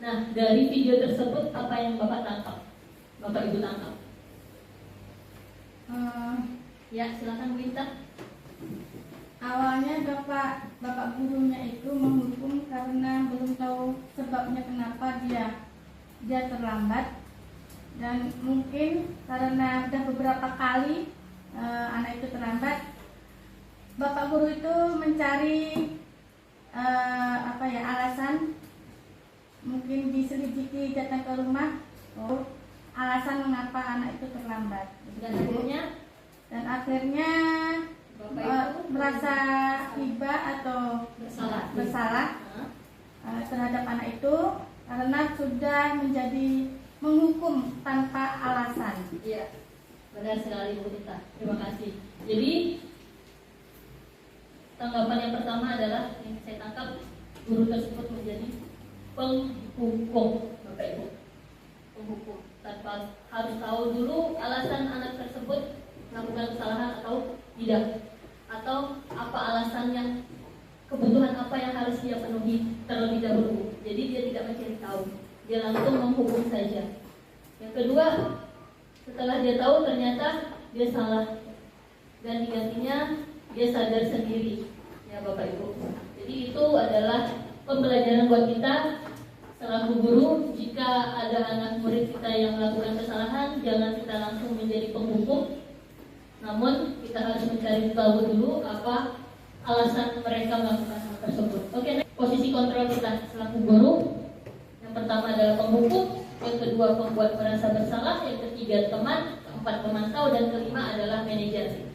Nah, dari video tersebut apa yang Bapak tangkap? Bapak Ibu tangkap? Ya, silakan Bu Inta. Awalnya bapak gurunya itu menghukum karena belum tahu sebabnya kenapa dia terlambat, dan mungkin karena sudah beberapa kali anak itu terlambat, bapak guru itu mencari alasan, mungkin diselidiki, datang ke rumah, alasan mengapa anak itu terlambat, dan akhirnya merasa iba atau bersalah terhadap anak itu karena sudah menjadi menghukum tanpa alasan. Iya, benar sekali Bu Tita. Terima kasih. Jadi tanggapan yang pertama adalah yang saya tangkap, guru tersebut menjadi penghukum, Bapak Ibu. Penghukum tanpa harus tahu dulu alasan anak tersebut melakukan kesalahan atau tidak, atau apa alasannya, kebutuhan apa yang harus dia penuhi terlebih dahulu. Jadi dia tidak mencari tahu, dia langsung menghukum saja. Yang kedua, setelah dia tahu ternyata dia salah dan digantinya dia sadar sendiri, ya Bapak Ibu. Jadi itu adalah pembelajaran buat kita selaku guru. Jika ada anak murid kita yang melakukan kesalahan, jangan kita langsung menjadi penghukum, namun kita harus mencari tahu dulu apa alasan mereka melakukan hal tersebut. Oke, posisi kontrol kita selaku guru, yang pertama adalah penghukum, yang kedua pembuat merasa bersalah, yang ketiga teman, keempat pemantau, dan kelima adalah manajer.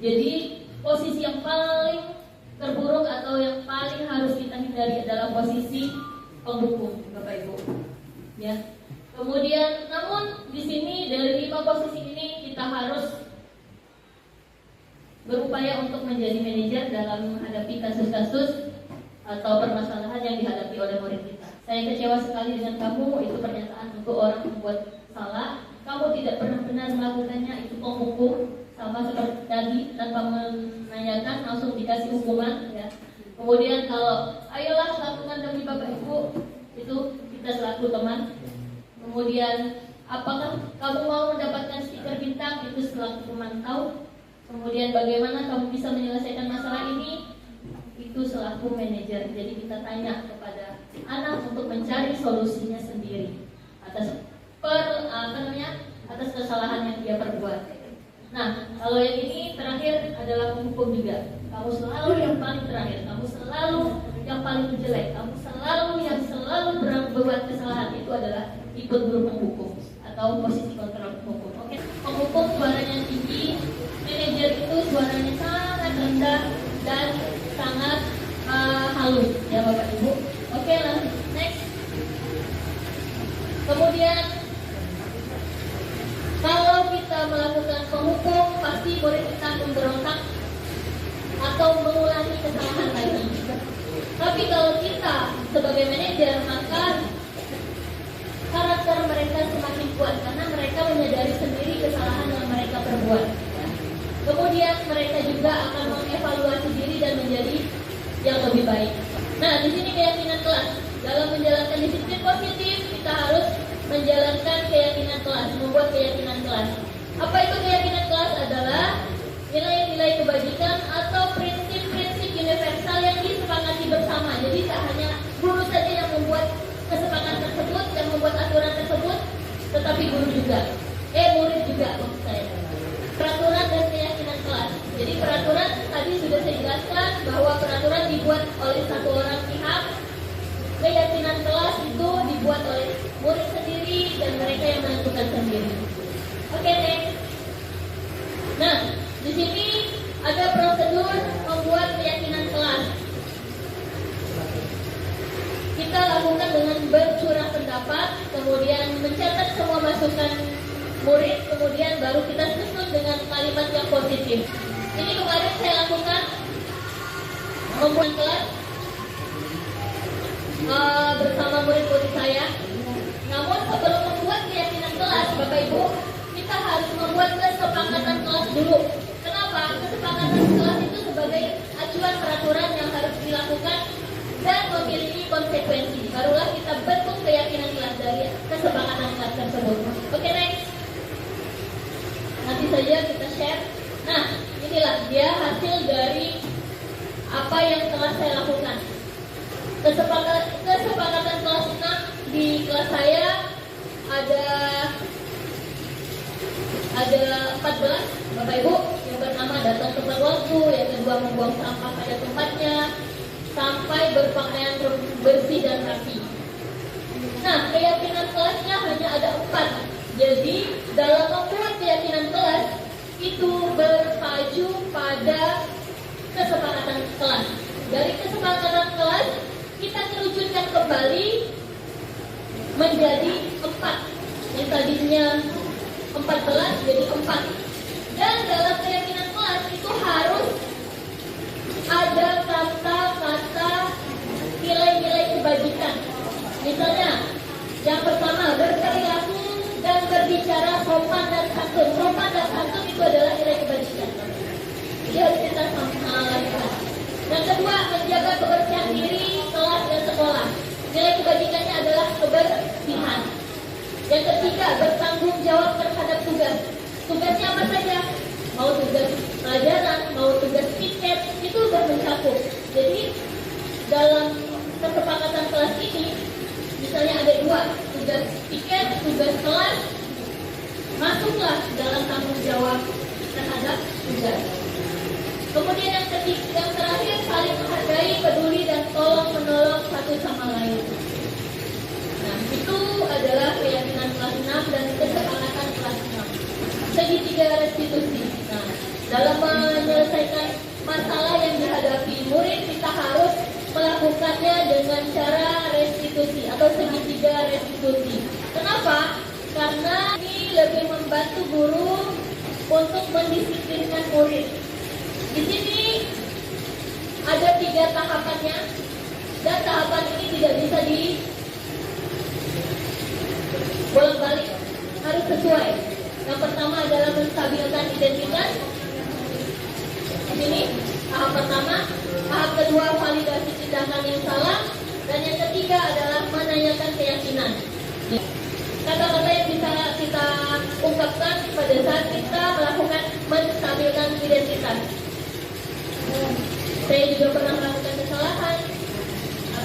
Jadi posisi yang paling terburuk atau yang paling harus kita hindari adalah posisi penghukum, Bapak Ibu. Ya. Kemudian, namun di sini dari 5 posisi ini kita harus berupaya untuk menjadi manajer dalam menghadapi kasus-kasus atau permasalahan yang dihadapi oleh murid kita. Saya kecewa sekali dengan kamu, itu pernyataan untuk orang membuat salah. Kamu tidak pernah benar melakukannya, itu penghukum. Sama seperti tadi, tanpa menanyakan langsung dikasih hukuman, ya. Kemudian kalau ayolah lakukan demi Bapak Ibu, itu kita selaku teman. Kemudian apakah kamu mau mendapatkan stiker bintang, itu selaku pemantau. Kemudian bagaimana kamu bisa menyelesaikan masalah ini, itu selaku manajer. Jadi kita tanya kepada anak untuk mencari solusinya sendiri atas atas kesalahan yang dia perbuat. Nah, kalau yang ini terakhir adalah penghukum juga. Kamu selalu yang paling terakhir, kamu selalu yang paling jelek, kamu selalu berbuat kesalahan. Itu adalah tipe guru penghukum atau posisi kontrol penghukum. Oke, penghukum suaranya tinggi, manajer itu suaranya sangat rendah dan sangat halus, ya Bapak Ibu. Oke, lanjut next. Kemudian kalau kita melakukan penghukum, pasti murid kita memberontak atau mengulangi kesalahan lagi. Tapi kalau kita sebagai manajer, maka karakter mereka semakin kuat karena mereka menyadari sendiri kesalahan yang mereka perbuat. Kemudian mereka juga akan mengevaluasi diri dan menjadi yang lebih baik. Nah, di sini keyakinan kelas. Dalam menjalankan disiplin positif, kita harus menjalankan keyakinan kelas, membuat keyakinan kelas. Apa itu keyakinan kelas? Adalah nilai-nilai kebajikan atau prinsip-prinsip universal yang disepakati bersama. Jadi tak hanya guru saja yang membuat kesepakatan tersebut dan membuat aturan tersebut, tetapi guru juga, murid juga maksud saya. Peraturan dan keyakinan kelas. Jadi peraturan tadi sudah saya jelaskan bahwa peraturan dibuat oleh satu orang pihak. Keyakinan kelas itu dibuat oleh murid sendiri dan mereka yang menentukan sendiri. Oke, next. Nah, di sini ada prosedur membuat keyakinan kelas. Kita lakukan dengan bercurah pendapat, kemudian mencatat semua masukan murid, kemudian baru kita susun dengan kalimat yang positif. Ini kemarin saya lakukan membuat kelas bersama murid-murid saya. Namun sebelum membuat keyakinan kelas, Bapak Ibu, kita harus membuat kesepakatan kelas dulu. Kenapa? Kesepakatan kelas itu sebagai acuan peraturan yang harus dilakukan dan memiliki konsekuensi. Barulah kita bentuk keyakinan kelas dari kesepakatan kelas tersebut. Oke, next. Nanti saja kita share. Nah, inilah dia hasil dari apa yang telah saya lakukan. Kesepakatan kelas 6 di kelas saya ada 14 Bapak Ibu. Yang pertama datang tepat waktu, yang kedua membuang sampah pada tempatnya, sampai berpakaian bersih dan rapi. Nah, keyakinan kelasnya hanya ada 4. Jadi dalam membuat keyakinan kelas itu berpacu pada kesepakatan kelas. Dari kesepakatan kelas kita kerucutkan kembali menjadi 4. Yang tadinya 14 jadi 4. Dan dalam keyakinan kelas itu harus ada kata-kata nilai-nilai kebajikan. Misalnya, yang pertama berperilaku dan berbicara sopan dan santun. Sopan dan santun itu adalah nilai kebajikan. Jadi harus kita sampaikan. Yang kedua, menjaga kebersihan diri, kelas dan sekolah. Nilai kebajikannya adalah kebersihan. Yang ketiga, bertanggung jawab terhadap tugas. Tugasnya apa dalam tanggung jawab terhadap tugas. Kemudian yang terakhir, saling menghargai, peduli, dan tolong menolong satu sama lain. Nah, itu adalah keyakinan kelas 6 dan kesepakatan kelas 6. Segitiga restitusi. Nah, dalam menyelesaikan masalah yang dihadapi murid, kita harus melakukannya dengan cara restitusi atau segitiga restitusi. Kenapa? Karena ini lebih membantu guru untuk mendisiplinkan murid. Di sini ada 3 tahapannya, dan tahapan ini tidak bisa bolak-balik, harus sesuai. Yang pertama adalah menstabilkan identitas. Di sini tahap pertama, tahap kedua validasi tindakan yang salah, dan yang ketiga adalah menanyakan keyakinan. Kata-kata yang bisa kita ungkapkan pada saat kita melakukan menstabilkan identitas. Saya juga pernah melakukan kesalahan,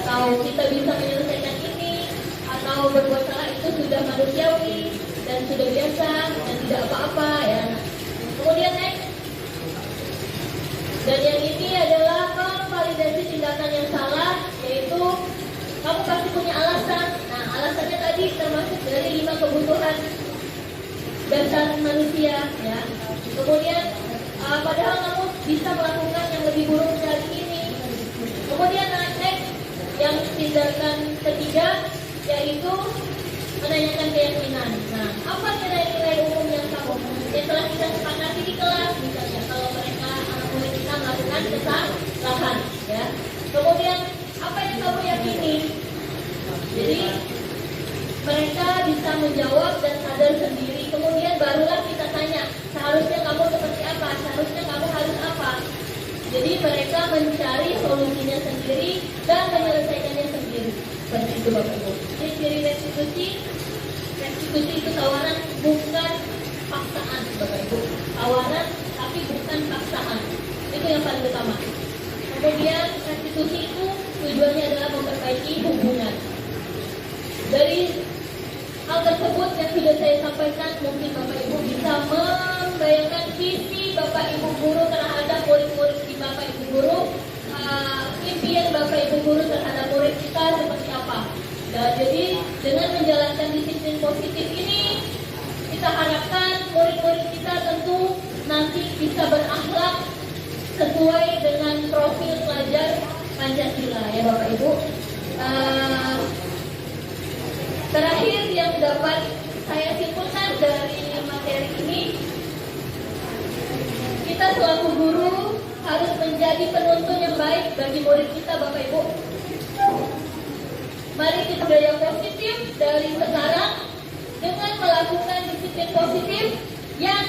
atau kita bisa menyelesaikan ini, atau berbuat salah itu sudah manusiawi dan sudah biasa dan tidak apa-apa ya. Kemudian next, dan yang ini adalah validasi tindakan yang salah, yaitu kamu pasti punya alasan. Nah, alasannya tadi termasuk dari 5 kebutuhan dasar manusia ya. Kemudian padahal kamu bisa melakukan yang lebih buruk dari ini. Kemudian next, yang tindakan ketiga yaitu menanyakan keyakinan. Nah, apa nilai-nilai umum yang kamu telah kita sepakati di kelas, misalnya kalau mereka anak murid kita melakukan kesalahan ya. Kemudian apa yang kamu yakini? Jadi mereka bisa menjawab dan sadar sendiri. Kemudian barulah kita tanya, seharusnya kamu seperti apa? Seharusnya kamu harus apa? Jadi mereka mencari solusinya sendiri dan menyelesaikannya sendiri. Seperti itu Bapak Ibu. Jadi ciri restitusi itu tawaran, bukan paksaan Bapak Ibu. Tawaran tapi bukan paksaan. Itu yang paling utama. Kemudian restitusi itu tujuannya adalah memperbaiki hubungan. Dari hal tersebut yang sudah saya sampaikan, mungkin Bapak Ibu bisa membayangkan visi Bapak Ibu guru terhadap murid-murid di Bapak Ibu guru, impian Bapak Ibu guru terhadap murid kita seperti apa. Dan jadi dengan menjalankan disiplin positif ini, kita harapkan murid-murid kita tentu nanti bisa berakhlak sesuai dengan profil pelajar Pancasila ya Bapak Ibu. Terakhir yang dapat saya simpulkan dari materi ini, kita selaku guru harus menjadi penuntun yang baik bagi murid kita Bapak Ibu. Mari kita budaya positif dari sekarang dengan melakukan disiplin positif yang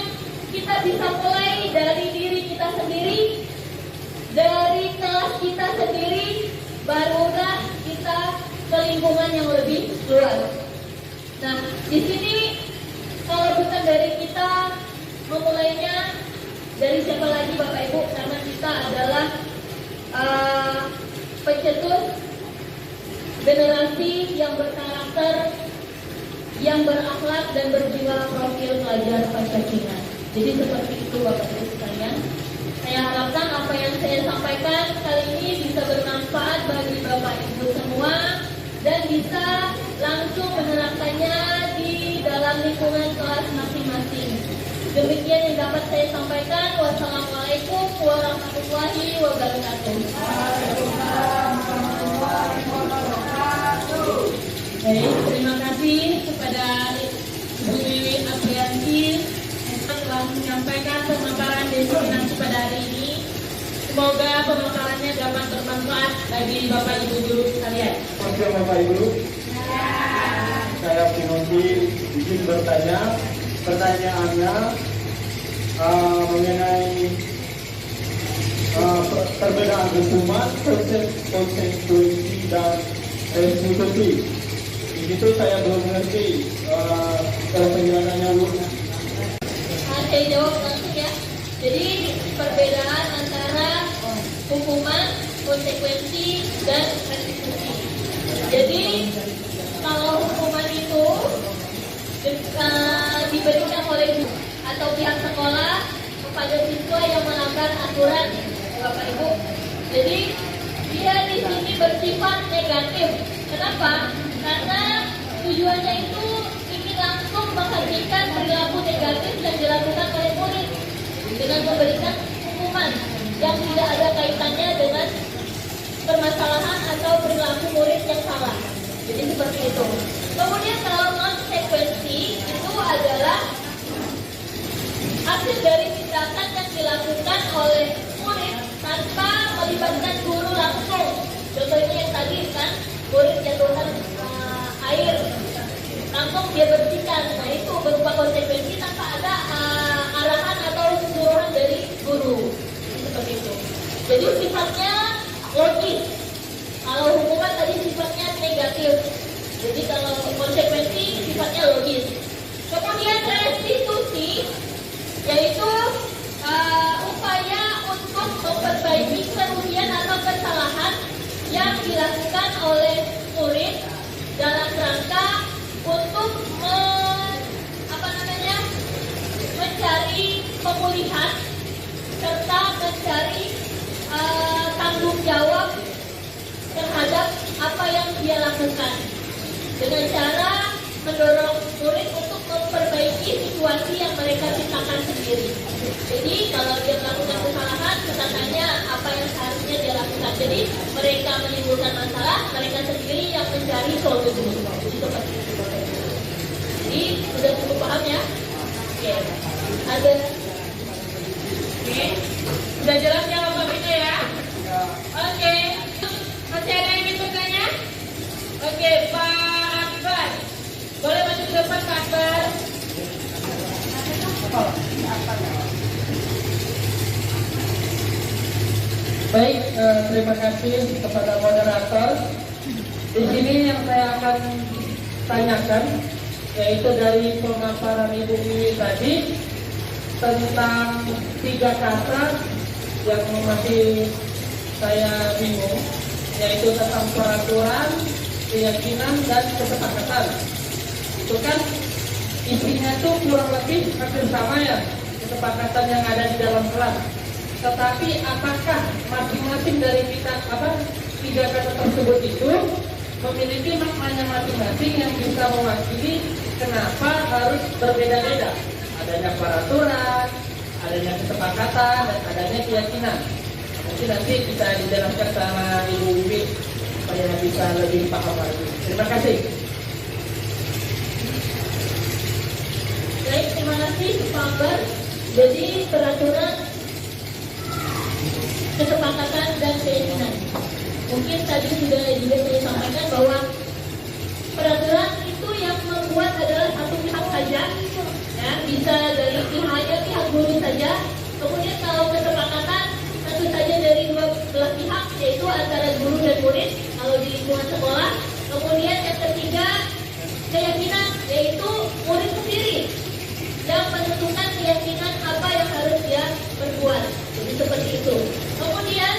kita bisa mulai dari diri kita sendiri, dari kelas kita sendiri, barulah kita ke lingkungan yang lebih luas. Nah, di sini kalau bukan dari kita, memulainya dari siapa lagi Bapak Ibu? Karena kita adalah pencetus generasi yang berkarakter, yang berakhlak dan berjiwa profil pelajar Pancasila. Jadi seperti itu Bapak Ibu sekalian. Saya harapkan apa yang saya sampaikan kali ini bisa bermanfaat bagi Bapak Ibu semua dan bisa langsung menerapkannya di dalam lingkungan kelas masing-masing. Demikian yang dapat saya sampaikan. Wassalamualaikum warahmatullahi wabarakatuh. Baik, terima kasih kepada Ibu Wiwi Aprianti yang telah menyampaikan pemaparan desiminasi pada hari ini. Semoga pemaparannya dapat bermanfaat bagi Bapak Ibu guru sekalian. Oke Bapak Ibu, saya Pinoki izin bertanya. Pertanyaannya mengenai perbedaan hukuman, konsekuensi dan restitusi. Di situ saya belum mengerti penjelasannya Bu. Saya jawab langsung ya. Jadi perbedaan antara hukuman, konsekuensi, dan restitusi. Jadi kalau hukuman itu diberikan oleh peraturan Bapak Ibu. Jadi dia di sini bersifat negatif. Kenapa? Karena tujuannya itu ingin langsung menghentikan perilaku negatif yang dilakukan oleh murid dengan memberikan hukuman yang tidak ada kaitannya dengan permasalahan atau perilaku murid yang salah. Jadi seperti itu. Kemudian kalau konsekuensi itu adalah hasil dari tindakan yang dilakukan oleh murid tanpa melibatkan guru langsung. Contohnya yang tadi kan, murid jatuhkan air, langsung dia bersihkan. Nah itu berupa konsekuensi tanpa ada arahan atau suruhan dari guru. Seperti itu. Jadi sifatnya logis. Kalau hukuman tadi sifatnya negatif. Jadi kalau konsekuensi sifatnya logis. Kemudian restitusi, yaitu upaya untuk memperbaiki kerugian atau kesalahan yang dilakukan oleh murid dalam rangka untuk mencari pemulihan serta mencari tanggung jawab terhadap apa yang dia lakukan dengan cara mendorong murid untuk memperbaiki situasi yang mereka ciptakan sendiri. Jadi kalau dia melakukan kesalahan, kita tanya apa yang seharusnya dia lakukan. Jadi mereka menimbulkan masalah, mereka sendiri yang mencari solusi. Jadi seperti itu. Jadi sudah cukup paham ya? Oke. Ada? Oke. Sudah jelas ya Bapak Ibu ya? Oke. Masih ada yang ingin bertanya? Oke, Pak Akbar. Boleh maju ke depan Pak Akbar. Baik, terima kasih kepada moderator. Di sini yang saya akan tanyakan yaitu dari pemaparan Ibu Wiwi tadi tentang 3 kata yang masih saya bingung, yaitu tentang peraturan, keyakinan, dan kesepakatan. Itu kan isinya tuh kurang lebih hampir sama ya, kesepakatan yang ada di dalam kelas. Tetapi apakah masing-masing dari kita 3 kata tersebut itu memiliki maknanya masing-masing yang bisa mewakili kenapa harus berbeda-beda? Adanya peraturan, adanya kesepakatan, dan adanya keyakinan. Mungkin nanti bisa dijelaskan sama Ibu Wiwi supaya bisa lebih paham lagi. Terima kasih. Baik, terima kasih Pak Akbar. Jadi peraturan, kesepakatan, dan keyakinan. Mungkin tadi sudah juga saya sampaikan bahwa peraturan itu yang membuat adalah satu pihak saja, ya, bisa dari pihak guru saja. Kemudian kalau kesepakatan tentu saja dari dua belah pihak, yaitu antara guru dan murid kalau di lingkungan sekolah. Kemudian yang ketiga, keyakinan, yaitu murid sendiri yang menentukan keyakinan apa yang harus dia perbuat. Jadi seperti itu. Kemudian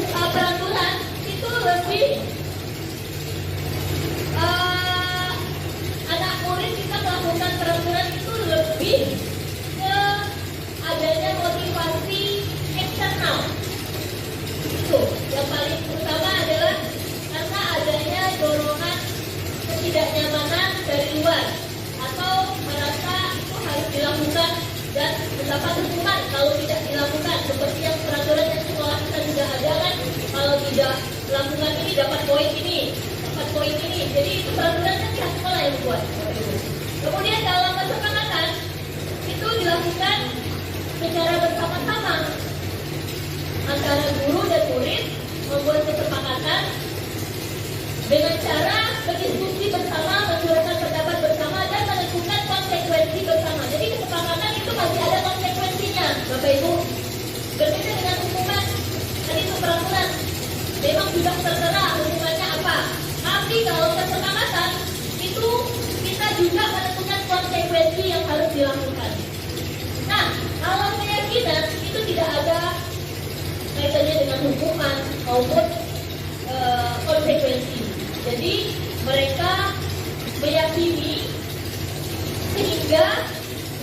peraturan itu lebih anak murid kita melakukan peraturan itu lebih ke adanya motivasi eksternal. Itu yang paling utama adalah karena adanya dorongan ketidaknyamanan dari luar atau merasa itu harus dilakukan dan mendapat hukuman kalau tidak dilakukan, seperti yang peraturan yang sekolah kita juga ada kan, kalau tidak melakukan ini dapat poin ini, dapat poin ini. Jadi itu peraturan kan pihak sekolah yang buat. Kemudian dalam kesepakatan itu dilakukan secara bersama-sama antara guru dan murid, membuat kesepakatan dengan cara berdiskusi bersama, mencurahkan pendapat bersama, dan menentukan konsekuensi bersama. Jadi kesepakatan itu masih ada konsekuensinya, Bapak Ibu. Berbeda dengan hukuman, tadi itu peraturan, memang sudah tertera hukumannya apa. Tapi kalau kesepakatan itu kita juga menentukan konsekuensi yang harus dilakukan. Nah, kalau keyakinan itu tidak ada kaitannya dengan hukuman maupun konsekuensi. Jadi mereka meyakini sehingga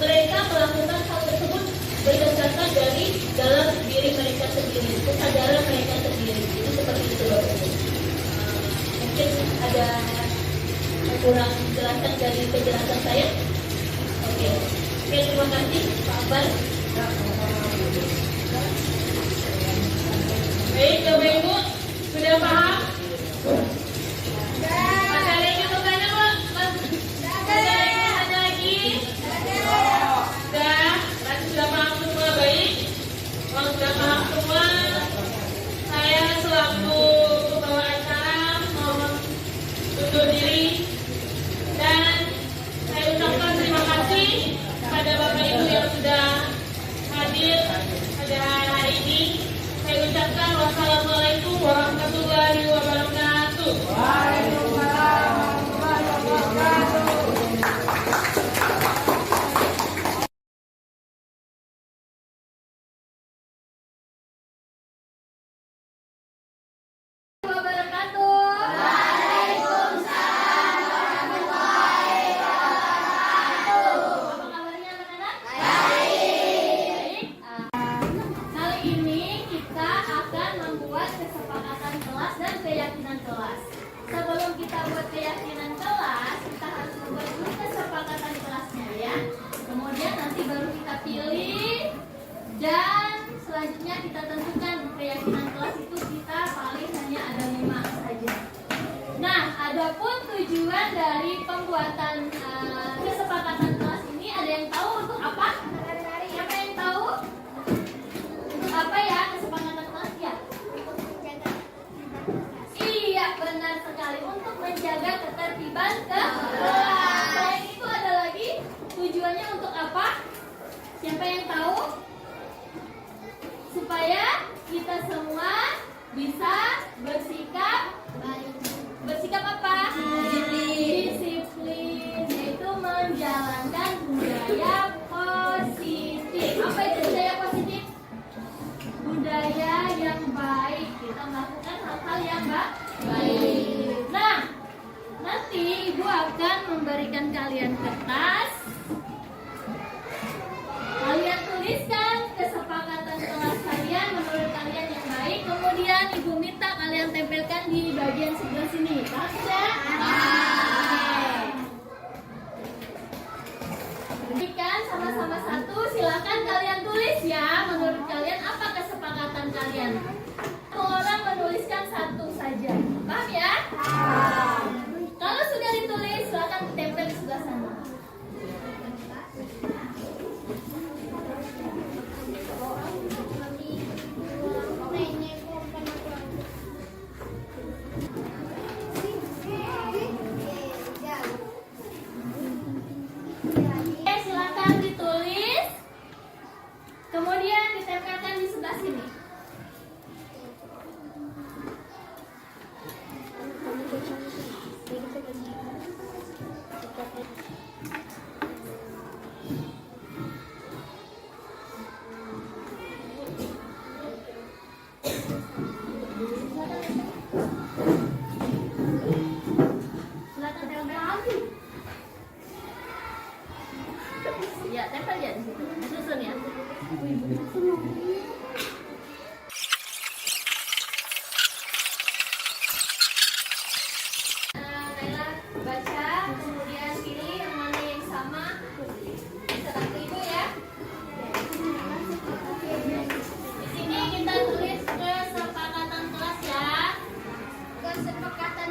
mereka melakukan hal tersebut berdasarkan dari dalam diri mereka sendiri, kesadaran mereka sendiri. Itu seperti itu Bapak Ibu. Mungkin ada kurang jelasan dari penjelasan saya. Oke, terima kasih Pak Akbar. Baik, Bapak Ibu sudah paham? Ada lagi bertanya, Pak? Ada lagi? Sudah? Berarti sudah paham semua, baik? Kalau sudah paham semua, saya selaku pembawa acara mohon undur diri dan saya ucapkan terima kasih kepada Bapak Ibu yang sudah hadir pada hari ini. Saya ucapkan wassalamualaikum warahmatullahi wabarakatuh. Waalaikumsalam warahmatullahi wabarakatuh. Waalaikumsalam warahmatullahi wabarakatuh. Apa kabarnya anak-anak? Baik. Kali ini kita akan membuat kesepakatan kelas dan keyakinan kelas. Sebelum kita buat keyakinan kelas, kita harus membuat dulu kesepakatan kelasnya ya. Kemudian nanti baru kita pilih dan selanjutnya kita tentukan keyakinan kelas itu kita paling hanya ada 5 saja. Nah, adapun tujuan dari pembuatan kesepakatan kelas ini ada yang tahu untuk apa? Siapa yang tahu? Untuk apa ya kesepakatan kelas ya? Iya, benar sekali, untuk menjaga ketertiban kelas. Selain itu ada lagi tujuannya untuk apa? Siapa yang tahu? Supaya kita semua bisa bersikap baik. Bersikap apa? Disiplin, yaitu menjalankan budaya positif. Apa itu budaya positif? Budaya yang baik. Kita melakukan hal-hal yang baik. Nah, nanti Ibu akan memberikan kalian kertas. Kalian tuliskan kesepakatan kelas kalian menurut kalian yang baik. Kemudian Ibu minta kalian tempelkan di bagian sebelah sini. Paham tidak? Berikan sama-sama satu. Silakan kalian tulis ya. Menurut kalian apa kesepakatan kalian? Orang menuliskan satu saja. Paham ya? Kalau sudah ditulis, silakan tempel di sebelah sana. Oke, silakan ditulis. Kemudian ditempelkan di sebelah sini. Silakan tempel lagi. Ya, tempel ya di situ. Disusun ya. Naila baca, kemudian pilih yang mana yang sama. Bisa bantu Ibu ya. Di sini kita tulis kesepakatan kelas ya. Kesepakatan.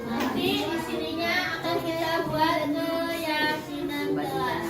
Nanti di sininya akan kita buat keyakinan kelas.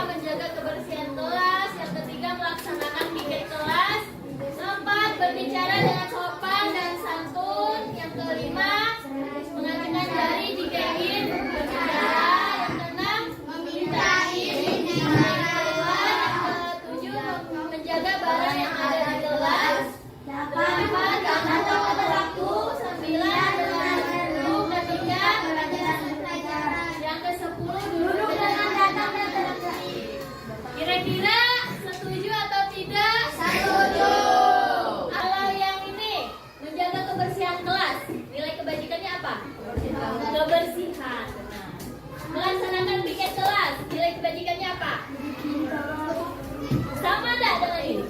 menjaga kebersihan kelas. Yang ketiga, melaksanakan piket kelas. Keempat, berbicara dengan sopan dan santun. Yang kelima, mengacungkan jari jika ingin berbicara. Yang keenam, meminta izin jika keluar. Yang ketujuh, menjaga barang yang ada di kelas. 8, jangan tepat waktu. 9, duduk ketika pelajaran. Yang ke-10, duduk dengan datang dan berdiri. Kira-kira setuju atau tidak? Setuju. Kalau yang ini, menjaga kebersihan kelas, nilai kebajikannya apa? Kebersihan. Melaksanakan piket kelas, nilai kebajikannya apa? Sama enggak dengan ini?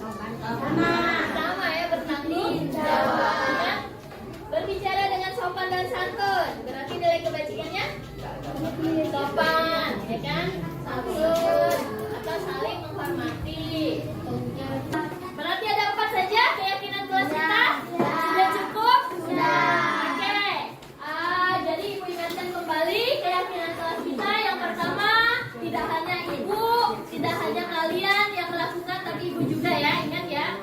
Sama ya, bertanggung jawab. Ya? Berbicara dengan sopan dan santun, berarti nilai kebajikannya sopan, ya kan? Santun atau saling menghormati. Berarti ada 4 saja keyakinan kelas kita. Sudah cukup? Sudah. Oke. Jadi ibu ingatkan kembali keyakinan kelas kita. Yang pertama, tidak hanya ibu, tidak hanya kalian yang melakukan, tapi ibu juga ya. Ingat ya.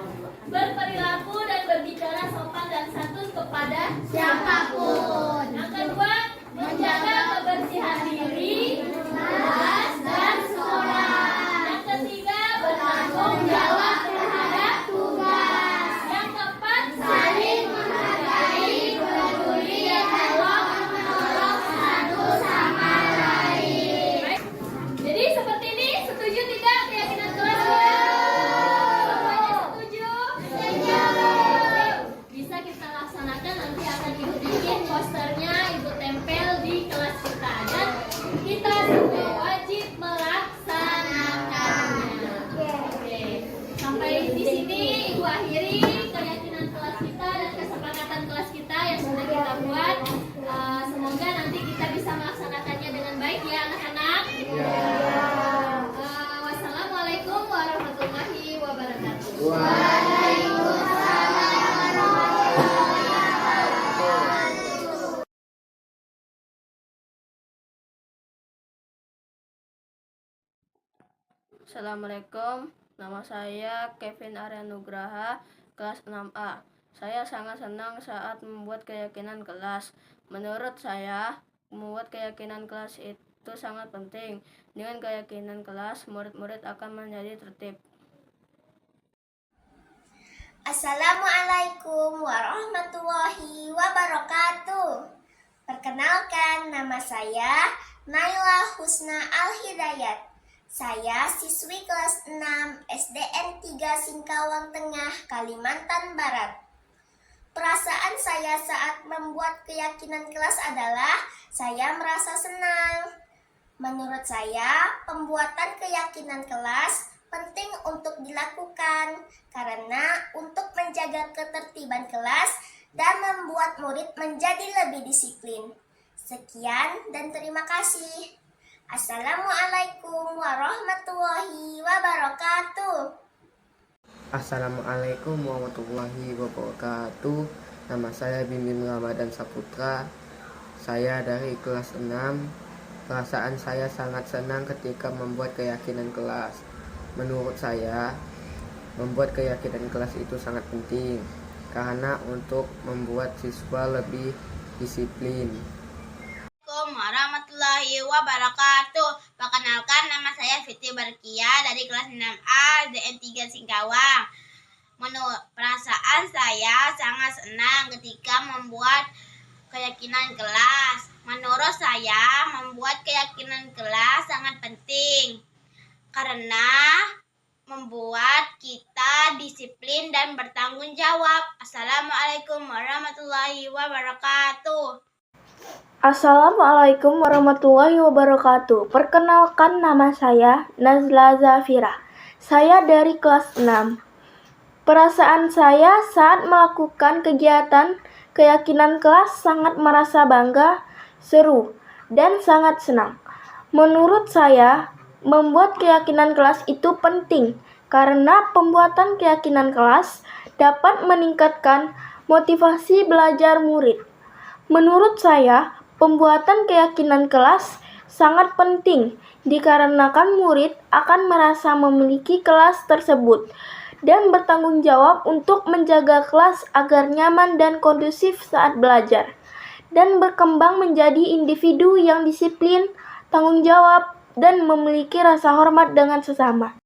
Berperilaku dan berbicara sopan dan santun kepada siapapun. Yang kedua, menjaga kebersihan diri, kelas, dan sekolah. Yang ketiga, bertanggung jawab terhadap tugas. Yang keempat, saling menghargai, peduli, dan menolong satu sama lain. Jadi seperti ini, setuju tidak keyakinan kelas kita? Semuanya setuju? Setuju. Bisa kita laksanakan, nanti akan ibu bikin posternya, ibu tempel di kelas kita, dan kita semua wajib melaksanakannya. Oke. Sampai di sini ibu akhiri keyakinan kelas kita dan kesepakatan kelas kita yang sudah kita buat. Semoga nanti kita bisa melaksanakannya dengan baik ya anak-anak. Wassalamualaikum warahmatullahi wabarakatuh. Assalamualaikum, nama saya Kevin Arya Nugraha, kelas 6A. Saya sangat senang saat membuat keyakinan kelas. Menurut saya, membuat keyakinan kelas itu sangat penting. Dengan keyakinan kelas, murid-murid akan menjadi tertib. Assalamualaikum warahmatullahi wabarakatuh. Perkenalkan, nama saya Naila Husna Al-Hidayat. Saya siswi kelas 6 SDN 3 Singkawang Tengah, Kalimantan Barat. Perasaan saya saat membuat keyakinan kelas adalah saya merasa senang. Menurut saya, pembuatan keyakinan kelas penting untuk dilakukan karena untuk menjaga ketertiban kelas dan membuat murid menjadi lebih disiplin. Sekian dan terima kasih. Assalamualaikum warahmatullahi wabarakatuh. Assalamualaikum warahmatullahi wabarakatuh. Nama saya Bimbing Ramadan Saputra. Saya dari kelas 6. Perasaan saya sangat senang ketika membuat keyakinan kelas. Menurut saya, membuat keyakinan kelas itu sangat penting karena untuk membuat siswa lebih disiplin. Assalamualaikum warahmatullahi wabarakatuh. Perkenalkan, nama saya Fitri Barkia dari kelas 6A SDN 3 Singkawang. Menurut perasaan saya sangat senang ketika membuat keyakinan kelas. Menurut saya, membuat keyakinan kelas sangat penting karena membuat kita disiplin dan bertanggung jawab. Assalamualaikum warahmatullahi wabarakatuh. Assalamualaikum warahmatullahi wabarakatuh. Perkenalkan, nama saya Nazla Zafira. Saya dari kelas 6. Perasaan saya saat melakukan kegiatan keyakinan kelas sangat merasa bangga, seru, dan sangat senang. Menurut saya, membuat keyakinan kelas itu penting karena pembuatan keyakinan kelas dapat meningkatkan motivasi belajar murid. Menurut saya, pembuatan keyakinan kelas sangat penting dikarenakan murid akan merasa memiliki kelas tersebut dan bertanggung jawab untuk menjaga kelas agar nyaman dan kondusif saat belajar, dan berkembang menjadi individu yang disiplin, tanggung jawab, dan memiliki rasa hormat dengan sesama.